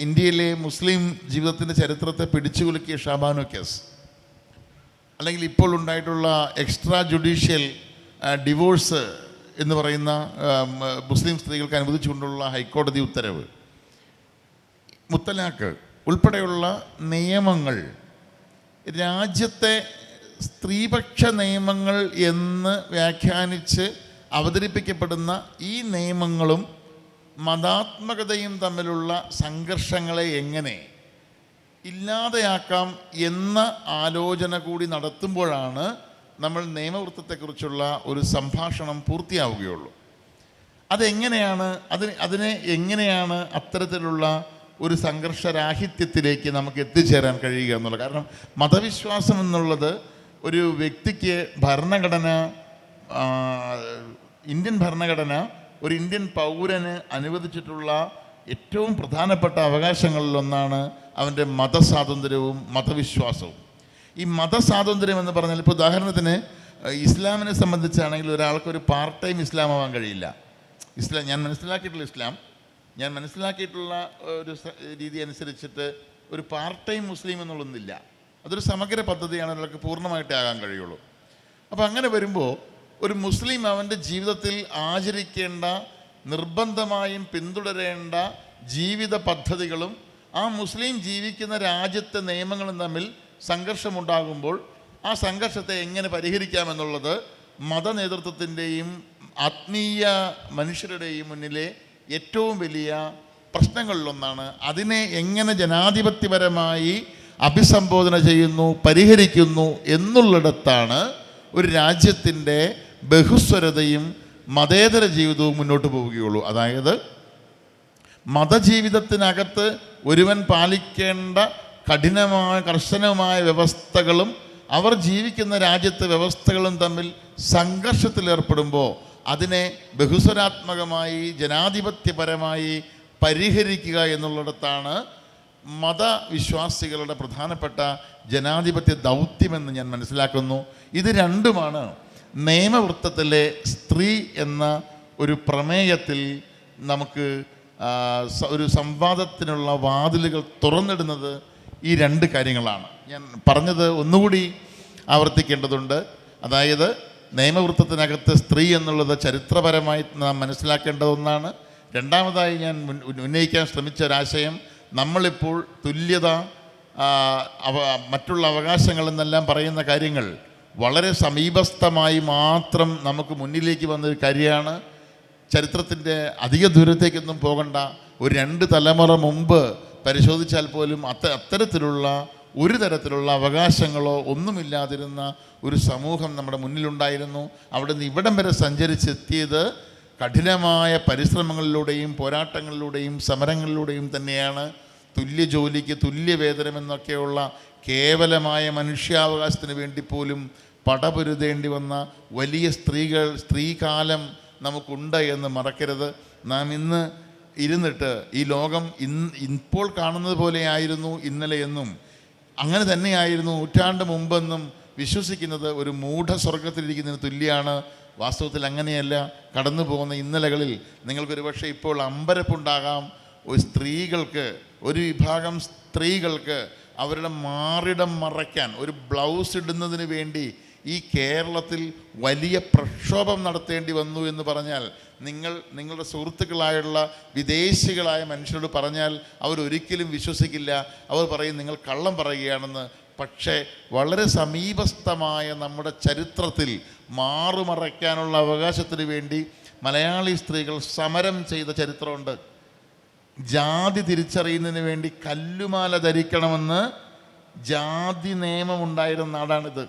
ഇന്ത്യയിലെ മുസ്ലിം ജീവിതത്തിൻ്റെ ചരിത്രത്തെ പിടിച്ചുകുലുക്കിയ ഷാബാനോ കേസ്, അല്ലെങ്കിൽ ഇപ്പോൾ ഉണ്ടായിട്ടുള്ള എക്സ്ട്രാ ജുഡീഷ്യൽ ഡിവോഴ്സ് എന്ന് പറയുന്ന മുസ്ലിം സ്ത്രീകൾക്ക് അനുവദിച്ചുകൊണ്ടുള്ള ഹൈക്കോടതി ഉത്തരവ്, മുത്തലാഖ് ഉൾപ്പെടെയുള്ള നിയമങ്ങൾ രാജ്യത്തെ സ്ത്രീപക്ഷ നിയമങ്ങൾ എന്ന് വ്യാഖ്യാനിച്ച് അവതരിപ്പിക്കപ്പെടുന്ന ഈ നിയമങ്ങളും മതാത്മകതയും തമ്മിലുള്ള സംഘർഷങ്ങളെ എങ്ങനെ ഇല്ലാതെയാക്കാം എന്ന ആലോചന കൂടി നടത്തുമ്പോഴാണ് നമ്മൾ നിയമവൃത്തത്തെക്കുറിച്ചുള്ള ഒരു സംഭാഷണം പൂർത്തിയാവുകയുള്ളൂ. അതെങ്ങനെയാണ് അതിനെ എങ്ങനെയാണ് അത്തരത്തിലുള്ള ഒരു സംഘർഷരാഹിത്യത്തിലേക്ക് നമുക്ക് എത്തിച്ചേരാൻ കഴിയുക എന്നുള്ളത്. കാരണം മതവിശ്വാസം എന്നുള്ളത് ഒരു വ്യക്തിക്ക് ഇന്ത്യൻ ഭരണഘടന ഒരു ഇന്ത്യൻ പൗരന് അനുവദിച്ചിട്ടുള്ള ഏറ്റവും പ്രധാനപ്പെട്ട അവകാശങ്ങളിലൊന്നാണ് അവൻ്റെ മതസ്വാതന്ത്ര്യവും മതവിശ്വാസവും. ഈ മതസ്വാതന്ത്ര്യം എന്ന് പറഞ്ഞാൽ, ഇപ്പോൾ ഉദാഹരണത്തിന് ഇസ്ലാമിനെ സംബന്ധിച്ചാണെങ്കിൽ ഒരാൾക്കൊരു പാർട്ട് ടൈം ഇസ്ലാം ആവാൻ കഴിയില്ല. ഞാൻ മനസ്സിലാക്കിയിട്ടുള്ള ഒരു രീതി അനുസരിച്ചിട്ട് ഒരു പാർട്ട് ടൈം മുസ്ലിം എന്നുള്ളതൊന്നില്ല. അതൊരു സമഗ്ര പദ്ധതിയാണ്, ഒരാൾക്ക് പൂർണ്ണമായിട്ടേ ആകാൻ കഴിയുള്ളൂ. അപ്പോൾ അങ്ങനെ വരുമ്പോൾ ഒരു മുസ്ലിം അവൻ്റെ ജീവിതത്തിൽ ആചരിക്കേണ്ട, നിർബന്ധമായും പിന്തുടരേണ്ട ജീവിത പദ്ധതികളും ആ മുസ്ലിം ജീവിക്കുന്ന രാജ്യത്തെ നിയമങ്ങളും തമ്മിൽ സംഘർഷമുണ്ടാകുമ്പോൾ ആ സംഘർഷത്തെ എങ്ങനെ പരിഹരിക്കാമെന്നുള്ളത് മത നേതൃത്വത്തിൻ്റെയും ആത്മീയ മനുഷ്യരുടെയും മുന്നിലെ ഏറ്റവും വലിയ പ്രശ്നങ്ങളിലൊന്നാണ്. അതിനെ എങ്ങനെ ജനാധിപത്യപരമായി അഭിസംബോധന ചെയ്യുന്നു, പരിഹരിക്കുന്നു എന്നുള്ളിടത്താണ് ഒരു രാജ്യത്തിൻ്റെ ബഹുസ്വരതയും മതേതര ജീവിതവും മുന്നോട്ട് പോവുകയുള്ളൂ. അതായത് മതജീവിതത്തിനകത്ത് ഒരുവൻ പാലിക്കേണ്ട കർശനമായ വ്യവസ്ഥകളും അവർ ജീവിക്കുന്ന രാജ്യത്തെ വ്യവസ്ഥകളും തമ്മിൽ സംഘർഷത്തിലേർപ്പെടുമ്പോൾ അതിനെ ബഹുസ്വരാത്മകമായി ജനാധിപത്യപരമായി പരിഹരിക്കുക എന്നുള്ളിടത്താണ് മതവിശ്വാസികളുടെ പ്രധാനപ്പെട്ട ജനാധിപത്യ ദൗത്യമെന്ന് ഞാൻ മനസ്സിലാക്കുന്നു. ഇത് രണ്ടുമാണ് നിയമവൃത്തത്തിലെ സ്ത്രീ എന്ന ഒരു പ്രമേയത്തിൽ നമുക്ക് ഒരു സംവാദത്തിനുള്ള വാതിലുകൾ തുറന്നിടുന്നത്. ഈ രണ്ട് കാര്യങ്ങളാണ് ഞാൻ പറഞ്ഞത്. ഒന്നുകൂടി ആവർത്തിക്കേണ്ടതുണ്ട്. അതായത് നിയമവൃത്തത്തിനകത്ത് സ്ത്രീ എന്നുള്ളത് ചരിത്രപരമായി നാം മനസ്സിലാക്കേണ്ട ഒന്നാണ്. രണ്ടാമതായി ഞാൻ ഉന്നയിക്കാൻ ശ്രമിച്ച ഒരാശയം, നമ്മളിപ്പോൾ തുല്യത, മറ്റുള്ള അവകാശങ്ങൾ എന്നെല്ലാം പറയുന്ന കാര്യങ്ങൾ വളരെ സമീപസ്ഥമായി മാത്രം നമുക്ക് മുന്നിലേക്ക് വന്നൊരു കാര്യമാണ്. ചരിത്രത്തിൻ്റെ അധിക ദൂരത്തേക്കൊന്നും പോകണ്ട. ഒരു 2 തലമുറ മുമ്പ് പരിശോധിച്ചാൽ പോലും അത്തരത്തിലുള്ള ഒരു തരത്തിലുള്ള അവകാശങ്ങളോ ഒന്നുമില്ലാതിരുന്ന ഒരു സമൂഹം നമ്മുടെ മുന്നിലുണ്ടായിരുന്നു. അവിടെ നിന്ന് ഇവിടം വരെ സഞ്ചരിച്ചെത്തിയത് കഠിനമായ പരിശ്രമങ്ങളിലൂടെയും പോരാട്ടങ്ങളിലൂടെയും സമരങ്ങളിലൂടെയും തന്നെയാണ്. തുല്യ ജോലിക്ക് തുല്യ വേതനമെന്നൊക്കെയുള്ള കേവലമായ മനുഷ്യാവകാശത്തിന് വേണ്ടി പോലും പടപൊരുതേണ്ടി വന്ന വലിയ സ്ത്രീകാലം നമുക്കുണ്ട് എന്ന് മറക്കരുത്. നാം ഇന്ന് ഇരുന്നിട്ട് ഈ ലോകം ഇപ്പോൾ കാണുന്നത് പോലെയായിരുന്നു ഇന്നലെ എന്നും അങ്ങനെ തന്നെയായിരുന്നു നൂറ്റാണ്ട് മുമ്പെന്നും വിശ്വസിക്കുന്നത് ഒരു മൂഢസ്വർഗത്തിലിരിക്കുന്നതിന് തുല്യമാണ്. വാസ്തവത്തിൽ അങ്ങനെയല്ല. കടന്നു പോകുന്ന ഇന്നലകളിൽ നിങ്ങൾക്കൊരു പക്ഷേ ഇപ്പോൾ അമ്പരപ്പുണ്ടാകാം. ഒരു വിഭാഗം സ്ത്രീകൾക്ക് അവരുടെ മാറിടം മറയ്ക്കാൻ ഒരു ബ്ലൗസ് ഇടുന്നതിന് വേണ്ടി ഈ കേരളത്തിൽ വലിയ പ്രക്ഷോഭം നടത്തേണ്ടി വന്നു എന്ന് പറഞ്ഞാൽ നിങ്ങളുടെ സുഹൃത്തുക്കളായുള്ള വിദേശികളായ മനുഷ്യരോട് പറഞ്ഞാൽ അവരൊരിക്കലും വിശ്വസിക്കില്ല. അവർ പറയും നിങ്ങൾ കള്ളം പറയുകയാണെന്ന്. പക്ഷേ വളരെ സമീപസ്ഥമായ നമ്മുടെ ചരിത്രത്തിൽ മാറുമറയ്ക്കാനുള്ള അവകാശത്തിന് വേണ്ടി മലയാളി സ്ത്രീകൾ സമരം ചെയ്ത ചരിത്രമുണ്ട്. ജാതി തിരിച്ചറിയുന്നതിന് വേണ്ടി കല്ലുമാല ധരിക്കണമെന്ന് ജാതി നിയമമുണ്ടായിരുന്ന നാടാണിത്.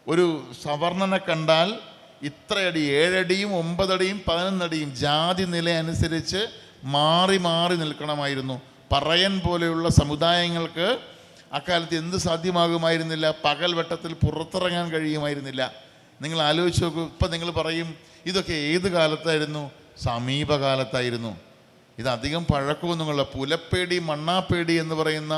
ഒരു സവർണനെ കണ്ടാൽ ഇത്രയടി 7 അടിയും 9 അടിയും 11 അടിയും ജാതി നില അനുസരിച്ച് മാറി മാറി നിൽക്കണമായിരുന്നു. പറയൻ പോലെയുള്ള സമുദായങ്ങൾക്ക് അക്കാലത്ത് എന്ത് സാധ്യമാകുമായിരുന്നില്ല? പകൽ വെട്ടത്തിൽ പുറത്തിറങ്ങാൻ കഴിയുമായിരുന്നില്ല. നിങ്ങൾ ആലോചിച്ച് നോക്കൂ. ഇപ്പം നിങ്ങൾ പറയും ഇതൊക്കെ ഏത് കാലത്തായിരുന്നു? സമീപകാലത്തായിരുന്നു. ഇതധികം പഴക്കമൊന്നുമില്ല. പുലപ്പേടി മണ്ണാപ്പേടി എന്ന് പറയുന്ന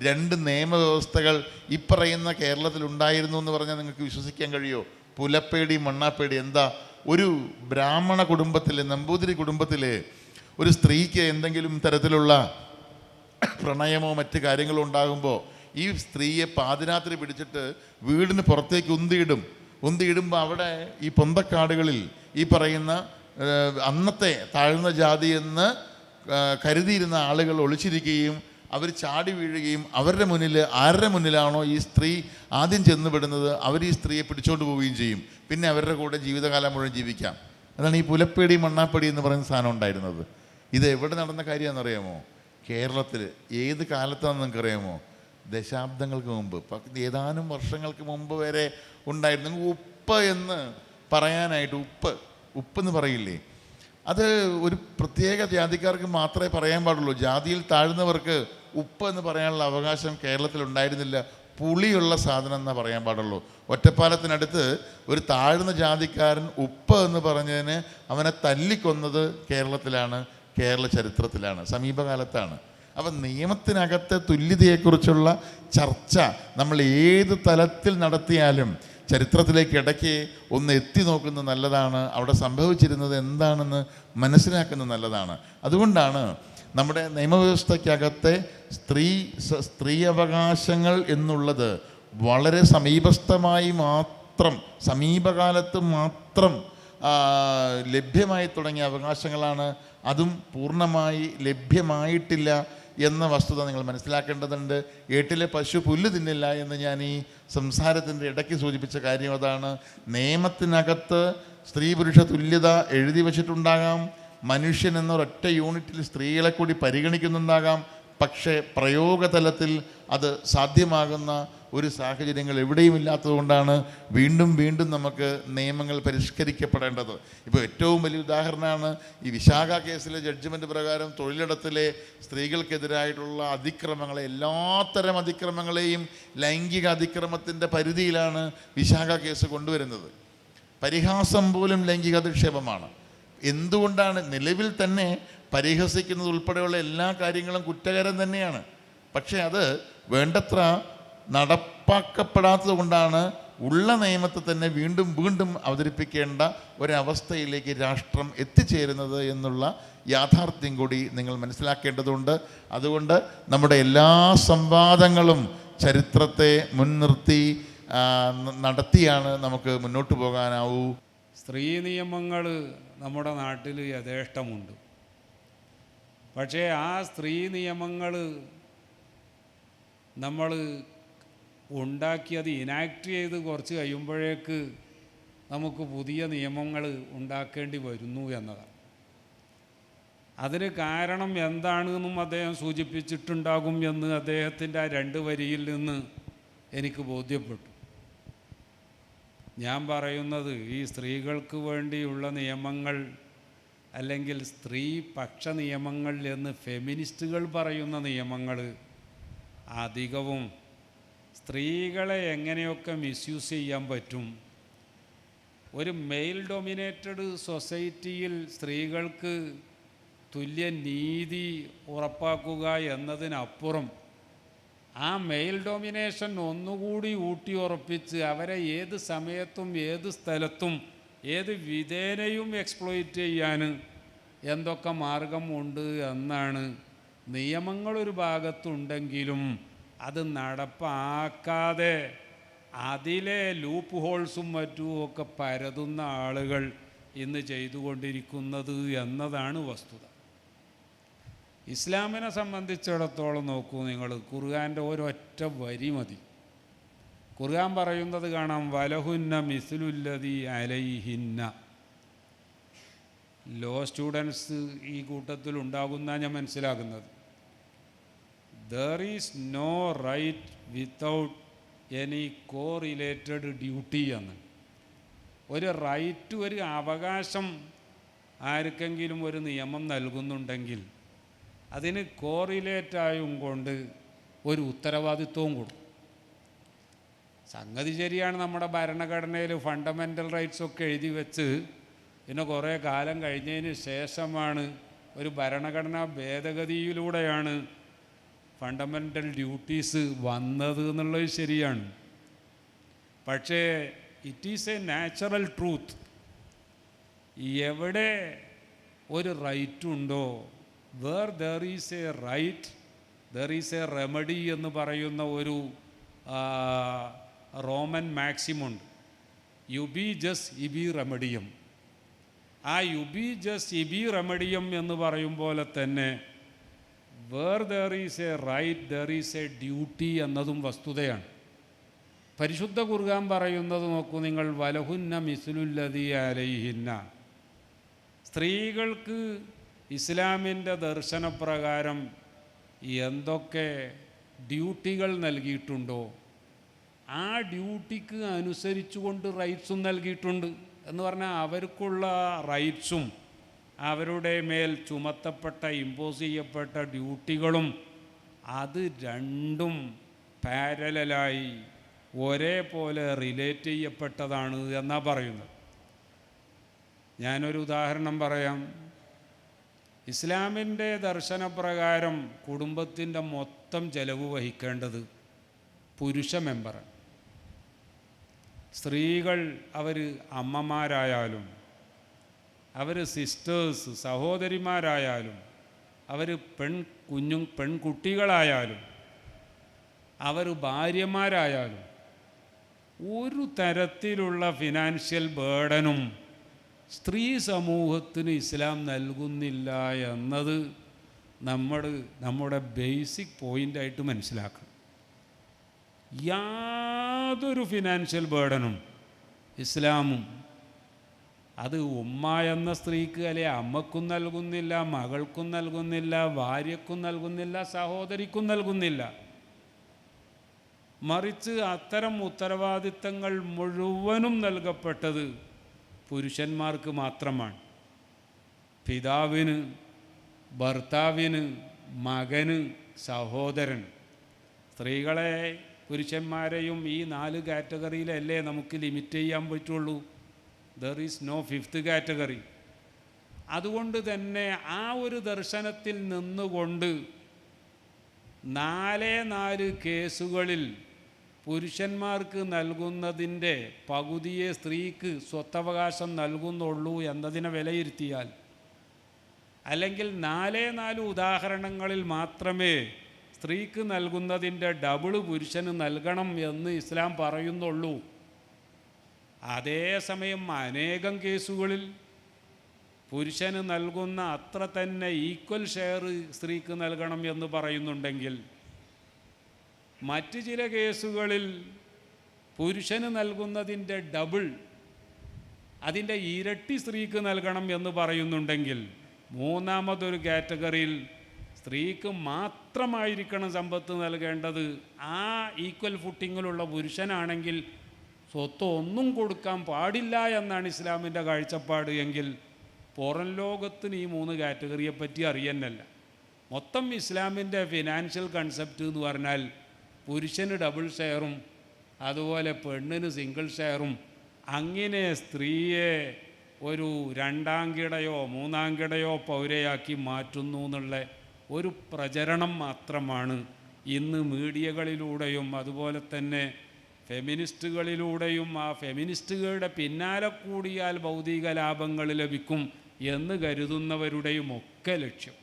2 നിയമവ്യവസ്ഥകൾ ഈ പറയുന്ന കേരളത്തിലുണ്ടായിരുന്നു എന്ന് പറഞ്ഞാൽ നിങ്ങൾക്ക് വിശ്വസിക്കാൻ കഴിയുമോ? പുലപ്പേടി മണ്ണാപ്പേടി എന്താ? ഒരു ബ്രാഹ്മണ കുടുംബത്തിലെ നമ്പൂതിരി കുടുംബത്തിലെ ഒരു സ്ത്രീക്ക് എന്തെങ്കിലും തരത്തിലുള്ള പ്രണയമോ മറ്റ് കാര്യങ്ങളോ ഉണ്ടാകുമ്പോൾ ഈ സ്ത്രീയെ പാതിരാത്രി പിടിച്ചിട്ട് വീടിന് പുറത്തേക്ക് ഉന്തിയിടുമ്പോൾ അവിടെ ഈ പൊന്തക്കാടുകളിൽ ഈ പറയുന്ന അന്നത്തെ താഴ്ന്ന ജാതി എന്ന് കരുതിയിരുന്ന ആളുകൾ ഒളിച്ചിരിക്കുകയും അവർ ചാടി വീഴുകയും അവരുടെ മുന്നിൽ ആരുടെ മുന്നിലാണോ ഈ സ്ത്രീ ആദ്യം ചെന്നുപെടുന്നത് അവർ ഈ സ്ത്രീയെ പിടിച്ചോണ്ട് പോവുകയും ചെയ്യും. പിന്നെ അവരുടെ കൂടെ ജീവിതകാലം മുഴുവൻ ജീവിക്കാം. അതാണ് ഈ പുലപ്പേടി മണ്ണാപ്പേടി എന്ന് പറയുന്ന സാധനം ഉണ്ടായിരുന്നത്. ഇത് എവിടെ നടന്ന കാര്യമാണെന്നറിയാമോ? കേരളത്തിൽ. ഏത് കാലത്താണെന്ന് നിങ്ങൾക്കറിയാമോ? ദശാബ്ദങ്ങൾക്ക് മുമ്പ്, ഏതാനും വർഷങ്ങൾക്ക് മുമ്പ് വരെ ഉണ്ടായിരുന്നു. ഉപ്പ് എന്ന് പറയാനായിട്ട് ഉപ്പ് എന്ന് പറയില്ലേ, അത് ഒരു പ്രത്യേക ജാതിക്കാർക്ക് മാത്രമേ പറയാൻ പാടുള്ളൂ. ജാതിയിൽ താഴ്ന്നവർക്ക് ഉപ്പ് എന്ന് പറയാനുള്ള അവകാശം കേരളത്തിൽ ഉണ്ടായിരുന്നില്ല. പുളിയുള്ള സാധനം എന്നാ പറയാൻ പാടുള്ളൂ. ഒറ്റപ്പാലത്തിനടുത്ത് ഒരു താഴ്ന്ന ജാതിക്കാരൻ ഉപ്പ് എന്ന് പറഞ്ഞതിന് അവനെ തല്ലിക്കൊന്നത് കേരളത്തിലാണ്, കേരള ചരിത്രത്തിലാണ്, സമീപകാലത്താണ്. അപ്പം നിയമത്തിനകത്തെ തുല്യതയെക്കുറിച്ചുള്ള ചർച്ച നമ്മൾ ഏത് തലത്തിൽ നടത്തിയാലും ചരിത്രത്തിലേക്ക് ഇടയ്ക്ക് ഒന്ന് എത്തി നോക്കുന്നത് നല്ലതാണ്. അവിടെ സംഭവിച്ചിരുന്നത് എന്താണെന്ന് മനസ്സിലാക്കുന്നത് നല്ലതാണ്. അതുകൊണ്ടാണ് നമ്മുടെ നിയമവ്യവസ്ഥയ്ക്കകത്തെ സ്ത്രീ അവകാശങ്ങൾ എന്നുള്ളത് വളരെ സമീപകാലത്ത് മാത്രം ലഭ്യമായി തുടങ്ങിയ അവകാശങ്ങളാണ്. അതും പൂർണ്ണമായി ലഭ്യമായിട്ടില്ല എന്ന വസ്തുത നിങ്ങൾ മനസ്സിലാക്കേണ്ടതുണ്ട്. ഏട്ടിലെ പശു പുല്ല് തിന്നില്ല എന്ന് ഞാൻ ഈ സംസാരത്തിൻ്റെ ഇടയ്ക്ക് സൂചിപ്പിച്ച കാര്യം അതാണ്. നിയമത്തിനകത്ത് സ്ത്രീ പുരുഷ തുല്യത എഴുതി വച്ചിട്ടുണ്ടാകാം. മനുഷ്യൻ എന്നൊരൊറ്റ യൂണിറ്റിൽ സ്ത്രീകളെ കൂടി പരിഗണിക്കുന്നുണ്ടാകാം. പക്ഷേ പ്രയോഗതലത്തിൽ അത് സാധ്യമാകുന്ന ഒരു സാഹചര്യങ്ങൾ എവിടെയും ഇല്ലാത്തതുകൊണ്ടാണ് വീണ്ടും വീണ്ടും നമുക്ക് നിയമങ്ങൾ പരിഷ്കരിക്കപ്പെടേണ്ടത്. ഇപ്പോൾ ഏറ്റവും വലിയ ഉദാഹരണമാണ് ഈ വിശാഖ കേസിലെ ജഡ്ജ്മെൻറ്റ് പ്രകാരം തൊഴിലിടത്തിലെ സ്ത്രീകൾക്കെതിരായിട്ടുള്ള അതിക്രമങ്ങളെ, എല്ലാത്തരം അതിക്രമങ്ങളെയും ലൈംഗിക അതിക്രമത്തിൻ്റെ പരിധിയിലാണ് വിശാഖ കേസ് കൊണ്ടുവരുന്നത്. പരിഹാസം പോലും ലൈംഗിക അധിക്ഷേപമാണ്. എന്തുകൊണ്ടാണ്? നിലവിൽ തന്നെ പരിഹസിക്കുന്നത് ഉൾപ്പെടെയുള്ള എല്ലാ കാര്യങ്ങളും കുറ്റകരം തന്നെയാണ്. പക്ഷേ അത് വേണ്ടത്ര നടപ്പാക്കപ്പെടാത്തത് കൊണ്ടാണ് ഉള്ള നിയമത്തെ തന്നെ വീണ്ടും വീണ്ടും അവതരിപ്പിക്കേണ്ട ഒരവസ്ഥയിലേക്ക് രാഷ്ട്രം എത്തിച്ചേരുന്നത് എന്നുള്ള യാഥാർത്ഥ്യം കൂടി നിങ്ങൾ മനസ്സിലാക്കേണ്ടതുണ്ട്. അതുകൊണ്ട് നമ്മുടെ എല്ലാ സംവാദങ്ങളും ചരിത്രത്തെ മുൻനിർത്തി നടത്തിയാണ് നമുക്ക് മുന്നോട്ട് പോകാനാവൂ. സ്ത്രീ നിയമങ്ങൾ നമ്മുടെ നാട്ടിൽ യഥേഷ്ടമുണ്ട്. പക്ഷേ ആ സ്ത്രീ നിയമങ്ങൾ നമ്മൾ ഉണ്ടാക്കി അത് ഇനാക്ട് ചെയ്ത് കുറച്ച് കഴിയുമ്പോഴേക്ക് നമുക്ക് പുതിയ നിയമങ്ങൾ ഉണ്ടാക്കേണ്ടി വരുന്നു എന്നതാണ്. അതിന് കാരണം എന്താണെന്നും അദ്ദേഹം സൂചിപ്പിച്ചിട്ടുണ്ടാകും എന്ന് അദ്ദേഹത്തിൻ്റെ ആ 2 വരിയിൽ നിന്ന് എനിക്ക് ബോധ്യപ്പെട്ടു. ഞാൻ പറയുന്നത് ഈ സ്ത്രീകൾക്ക് വേണ്ടിയുള്ള നിയമങ്ങൾ അല്ലെങ്കിൽ സ്ത്രീ പക്ഷ നിയമങ്ങൾ എന്ന് ഫെമിനിസ്റ്റുകൾ പറയുന്ന നിയമങ്ങൾ അധികവും സ്ത്രീകളെ എങ്ങനെയൊക്കെ മിസ്യൂസ് ചെയ്യാൻ പറ്റും, ഒരു മെയിൽ ഡൊമിനേറ്റഡ് സൊസൈറ്റിയിൽ സ്ത്രീകൾക്ക് തുല്യ നീതി ഉറപ്പാക്കുക എന്നതിനപ്പുറം ആ മെയിൽ ഡൊമിനേഷൻ ഒന്നുകൂടി ഊട്ടിയുറപ്പിച്ച് അവരെ ഏത് സമയത്തും ഏത് സ്ഥലത്തും ഏത് വിധേനയും എക്സ്പ്ലോയിറ്റ് ചെയ്യാൻ എന്തൊക്കെ മാർഗമുണ്ട് എന്നാണ്. നിയമങ്ങളൊരു ഭാഗത്തുണ്ടെങ്കിലും അത് നടപ്പാക്കാതെ അതിലെ ലൂപ്പ് ഹോൾസും മറ്റുമൊക്കെ പരതുന്ന ആളുകൾ ഇന്ന് ചെയ്തുകൊണ്ടിരിക്കുന്നത് എന്നതാണ് വസ്തുത. ഇസ്ലാമിനെ സംബന്ധിച്ചിടത്തോളം നോക്കൂ നിങ്ങൾ, ഖുർആൻ്റെ ഒരൊറ്റ വരി മതി. ഖുർആൻ പറയുന്നത് കാണാം, വലഹുന്ന മിസ്ലുല്ലദി അലൈഹിന്ന. ലോ സ്റ്റുഡൻസ് ഈ കൂട്ടത്തിൽ ഉണ്ടാകുന്ന ഞാൻ മനസ്സിലാക്കുന്നത്. There is no right without any correlated duty എന്ന്. ഒരു റൈറ്റ്, ഒരു അവകാശം ആർക്കെങ്കിലും ഒരു നിയമം നൽകുന്നുണ്ടെങ്കിൽ അതിന് കോറിലേറ്റായും കൊണ്ട് ഒരു ഉത്തരവാദിത്വവും കൊടുക്കും. സംഗതി ശരിയാണ്, നമ്മുടെ ഭരണഘടനയിൽ ഫണ്ടമെൻ്റൽ റൈറ്റ്സൊക്കെ എഴുതി വെച്ച് പിന്നെ കുറേ കാലം കഴിഞ്ഞതിന് ശേഷമാണ് ഒരു ഭരണഘടനാ ഭേദഗതിയിലൂടെയാണ് ഫണ്ടമെൻ്റൽ ഡ്യൂട്ടീസ് വന്നത് എന്നുള്ളത് ശരിയാണ്. പക്ഷേ it is a natural truth. എവിടെ ഒരു റൈറ്റുണ്ടോ, where there is a right there is a remedy എന്ന് പറയുന്ന ഒരു റോമൻ മാക്സിമുണ്ട്. യുബി ജസ് ഇബി റെമഡിയം. ആ യുബി ജസ് ഇബി റെമഡിയം എന്ന് പറയും പോലെ തന്നെ where there is a right there is a duty എന്നതും വസ്തുതയാണ്. പരിശുദ്ധ ഖുർആൻ പറയുന്നത് നോക്കൂ നിങ്ങൾ, വലഹുന്ന മിസ്ലുല്ലദി അലൈഹിന്ന. സ്ത്രീകൾക്ക് ഇസ്ലാമിൻ്റെ ദർശനപ്രകാരം എന്തൊക്കെ ഡ്യൂട്ടികൾ നൽകിയിട്ടുണ്ടോ ആ ഡ്യൂട്ടിക്ക് അനുസരിച്ചുകൊണ്ട് റൈറ്റ്സും നൽകിയിട്ടുണ്ട്. എന്ന് പറഞ്ഞാൽ അവർക്കുള്ള റൈറ്റ്സും അവരുടെ മേൽ ചുമത്തപ്പെട്ട ഇമ്പോസ് ചെയ്യപ്പെട്ട ഡ്യൂട്ടികളും അത് രണ്ടും പാരലലായി ഒരേപോലെ റിലേറ്റ് ചെയ്യപ്പെട്ടതാണ് എന്നാണ് പറയുന്നത്. ഞാനൊരു ഉദാഹരണം പറയാം. ഇസ്ലാമിൻ്റെ ദർശനപ്രകാരം കുടുംബത്തിൻ്റെ മൊത്തം ചെലവ് വഹിക്കേണ്ടത് പുരുഷ മെമ്പറാണ്. സ്ത്രീകൾ അവർ അമ്മമാരായാലും അവർ സിസ്റ്റേഴ്സ് സഹോദരിമാരായാലും അവർ പെൺകുട്ടികളായാലും അവർ ഭാര്യമാരായാലും ഒരു തരത്തിലുള്ള ഫിനാൻഷ്യൽ ബേർഡനും സ്ത്രീ സമൂഹത്തിന് ഇസ്ലാം നൽകുന്നില്ല എന്നത് നമ്മുടെ ബേസിക് പോയിൻ്റായിട്ട് മനസ്സിലാക്കണം. യാതൊരു ഫിനാൻഷ്യൽ ബേർഡനും ഇസ്ലാമും അത് ഉമ്മ എന്ന സ്ത്രീക്ക് അല്ലെ അമ്മക്കും നൽകുന്നില്ല, മകൾക്കും നൽകുന്നില്ല, ഭാര്യക്കും നൽകുന്നില്ല, സഹോദരിക്കും നൽകുന്നില്ല. മറിച്ച് അത്തരം ഉത്തരവാദിത്തങ്ങൾ മുഴുവനും നൽകപ്പെട്ടത് പുരുഷന്മാർക്ക് മാത്രമാണ്. പിതാവിന്, ഭർത്താവിന്, മകന്, സഹോദരൻ. സ്ത്രീകളെ പുരുഷന്മാരെയും ഈ 4 കാറ്റഗറിയിലല്ലേ നമുക്ക് ലിമിറ്റ് ചെയ്യാൻ പറ്റുള്ളൂ. There is no 5th category. അതുകൊണ്ട് തന്നെ ആ ഒരു ദർശനത്തിൽ നിന്നുകൊണ്ട് 4 കേസുകളിൽ പുരുഷന്മാർക്ക് നൽകുന്നതിൻ്റെ പകുതിയെ സ്ത്രീക്ക് സ്വത്തവകാശം നൽകുന്നുള്ളൂ എന്നതിനെ വിലയിരുത്തിയാൽ, അല്ലെങ്കിൽ 4 ഉദാഹരണങ്ങളിൽ മാത്രമേ സ്ത്രീക്ക് നൽകുന്നതിൻ്റെ ഡബിൾ പുരുഷന് നൽകണം എന്ന് ഇസ്ലാം പറയുന്നുള്ളൂ. അതേസമയം അനേകം കേസുകളിൽ പുരുഷന് നൽകുന്ന അത്ര തന്നെ ഈക്വൽ ഷെയർ സ്ത്രീക്ക് നൽകണം എന്ന് പറയുന്നുണ്ടെങ്കിൽ മറ്റ് ചില കേസുകളിൽ പുരുഷന് നൽകുന്നതിൻ്റെ ഡബിൾ, അതിൻ്റെ ഇരട്ടി സ്ത്രീക്ക് നൽകണം എന്ന് പറയുന്നുണ്ടെങ്കിൽ, മൂന്നാമതൊരു കാറ്റഗറിയിൽ സ്ത്രീക്ക് മാത്രമായിരിക്കണം സമ്പത്ത് നൽകേണ്ടത്, ആ ഈക്വൽ ഫുട്ടിങ്ങിലുള്ള പുരുഷനാണെങ്കിൽ സ്വത്ത് ഒന്നും കൊടുക്കാൻ പാടില്ല എന്നാണ് ഇസ്ലാമിൻ്റെ കാഴ്ചപ്പാട് എങ്കിൽ, പുറം ലോകത്തിന് ഈ 3 കാറ്റഗറിയെ പറ്റി അറിയാനല്ല. മൊത്തം ഇസ്ലാമിൻ്റെ ഫിനാൻഷ്യൽ കൺസെപ്റ്റ് എന്ന് പറഞ്ഞാൽ പുരുഷന് ഡബിൾ ഷെയറും അതുപോലെ പെണ്ണിന് സിംഗിൾ ഷെയറും, അങ്ങനെ സ്ത്രീയെ ഒരു 2ാം കിടയോ 3ാം കിടയോ പൗരയാക്കി മാറ്റുന്നു എന്നുള്ള ഒരു പ്രചരണം മാത്രമാണ് ഇന്ന് മീഡിയകളിലൂടെയും അതുപോലെ തന്നെ ഫെമിനിസ്റ്റുകളിലൂടെയും ആ ഫെമിനിസ്റ്റുകളുടെ പിന്നാലെ കൂടിയാൽ ഭൗതിക ലാഭങ്ങൾ ലഭിക്കും എന്ന് കരുതുന്നവരുടെയും ഒക്കെ ലക്ഷ്യം.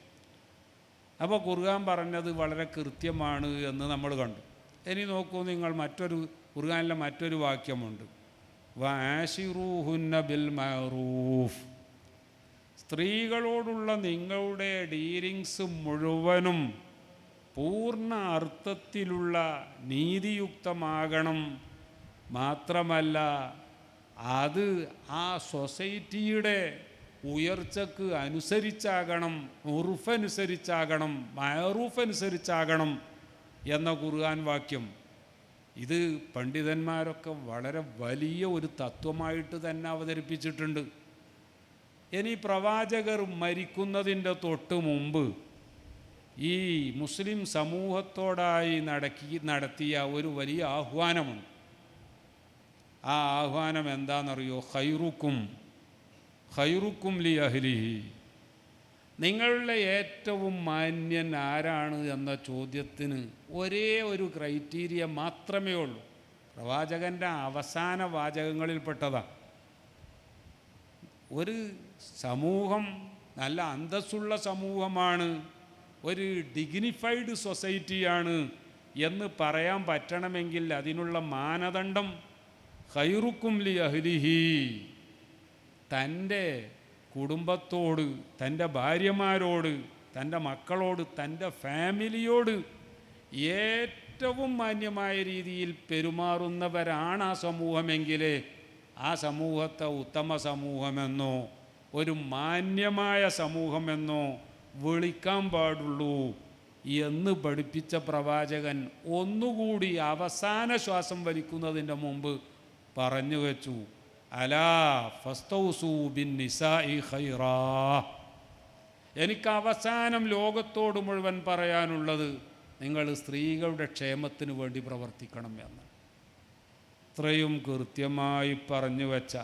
അപ്പോൾ ഖുർആൻ പറഞ്ഞത് വളരെ കൃത്യമാണ് എന്ന് നമ്മൾ കണ്ടു. ഇനി നോക്കൂ നിങ്ങൾ, ഖുർആനിലെ മറ്റൊരു വാക്യമുണ്ട്, വആശിറൂഹുന്ന ബിൽ മഅറൂഫ്. സ്ത്രീകളോടുള്ള നിങ്ങളുടെ ഡീലിങ്സ് മുഴുവനും പൂർണ്ണ അർത്ഥത്തിലുള്ള നീതിയുക്തമാകണം. മാത്രമല്ല അത് ആ സൊസൈറ്റിയുടെ ഉയർച്ചക്ക് അനുസരിച്ചാകണം, ഉറുഫനുസരിച്ചാകണം, മഅറൂഫ് അനുസരിച്ചാകണം എന്ന ഖുർആൻ വാക്യം. ഇത് പണ്ഡിതന്മാരൊക്കെ വളരെ വലിയ ഒരു തത്വമായിട്ട് തന്നെ അവതരിപ്പിച്ചിട്ടുണ്ട്. ഇനി പ്രവാചകർ മരിക്കുന്നതിൻ്റെ തൊട്ട് മുമ്പ് ഈ മുസ്ലിം സമൂഹത്തോടായി നടത്തിയ ഒരു വലിയ ആഹ്വാനമുണ്ട്. ആ ആഹ്വാനം എന്താണെന്നറിയോ? ഖൈറുക്കും ലി അഹ്ലിഹി. നിങ്ങളുടെ ഏറ്റവും മാന്യൻ ആരാണ് എന്ന ചോദ്യത്തിന് ഒരേ ഒരു ക്രൈറ്റീരിയ മാത്രമേ ഉള്ളൂ. പ്രവാചകൻ്റെ അവസാന വാചകങ്ങളിൽപ്പെട്ടതാണ്. ഒരു സമൂഹം നല്ല അന്തസ്സുള്ള സമൂഹമാണ്, ഒരു ഡിഗ്നിഫൈഡ് സൊസൈറ്റിയാണ് എന്ന് പറയാൻ പറ്റണമെങ്കിൽ അതിനുള്ള മാനദണ്ഡം ഖൈറുക്കും ലി അഹ്ലിഹി, തൻ്റെ കുടുംബത്തോട്, തൻ്റെ ഭാര്യമാരോട്, തൻ്റെ മക്കളോട്, തൻ്റെ ഫാമിലിയോട് ഏറ്റവും മാന്യമായ രീതിയിൽ പെരുമാറുന്നവരാണ് ആ സമൂഹമെങ്കിലേ ആ സമൂഹത്തെ ഉത്തമ സമൂഹമെന്നോ ഒരു മാന്യമായ സമൂഹമെന്നോ വിളിക്കാൻ പാടുള്ളൂ എന്ന് പഠിപ്പിച്ച പ്രവാചകൻ ഒന്നുകൂടി അവസാന ശ്വാസം വലിക്കുന്നതിൻ്റെ മുമ്പ് പറഞ്ഞു വെച്ചു, അലാ ഫസ്തൗസൂ ബിൻ നിസാഇ ഖൈറാ. എനിക്ക് അവസാനം ലോകത്തോട് മുഴുവൻ പറയാനുള്ളത് നിങ്ങൾ സ്ത്രീകളുടെ ക്ഷേമത്തിന് വേണ്ടി പ്രവർത്തിക്കണം എന്ന്. ഇത്രയും കൃത്യമായി പറഞ്ഞു വച്ച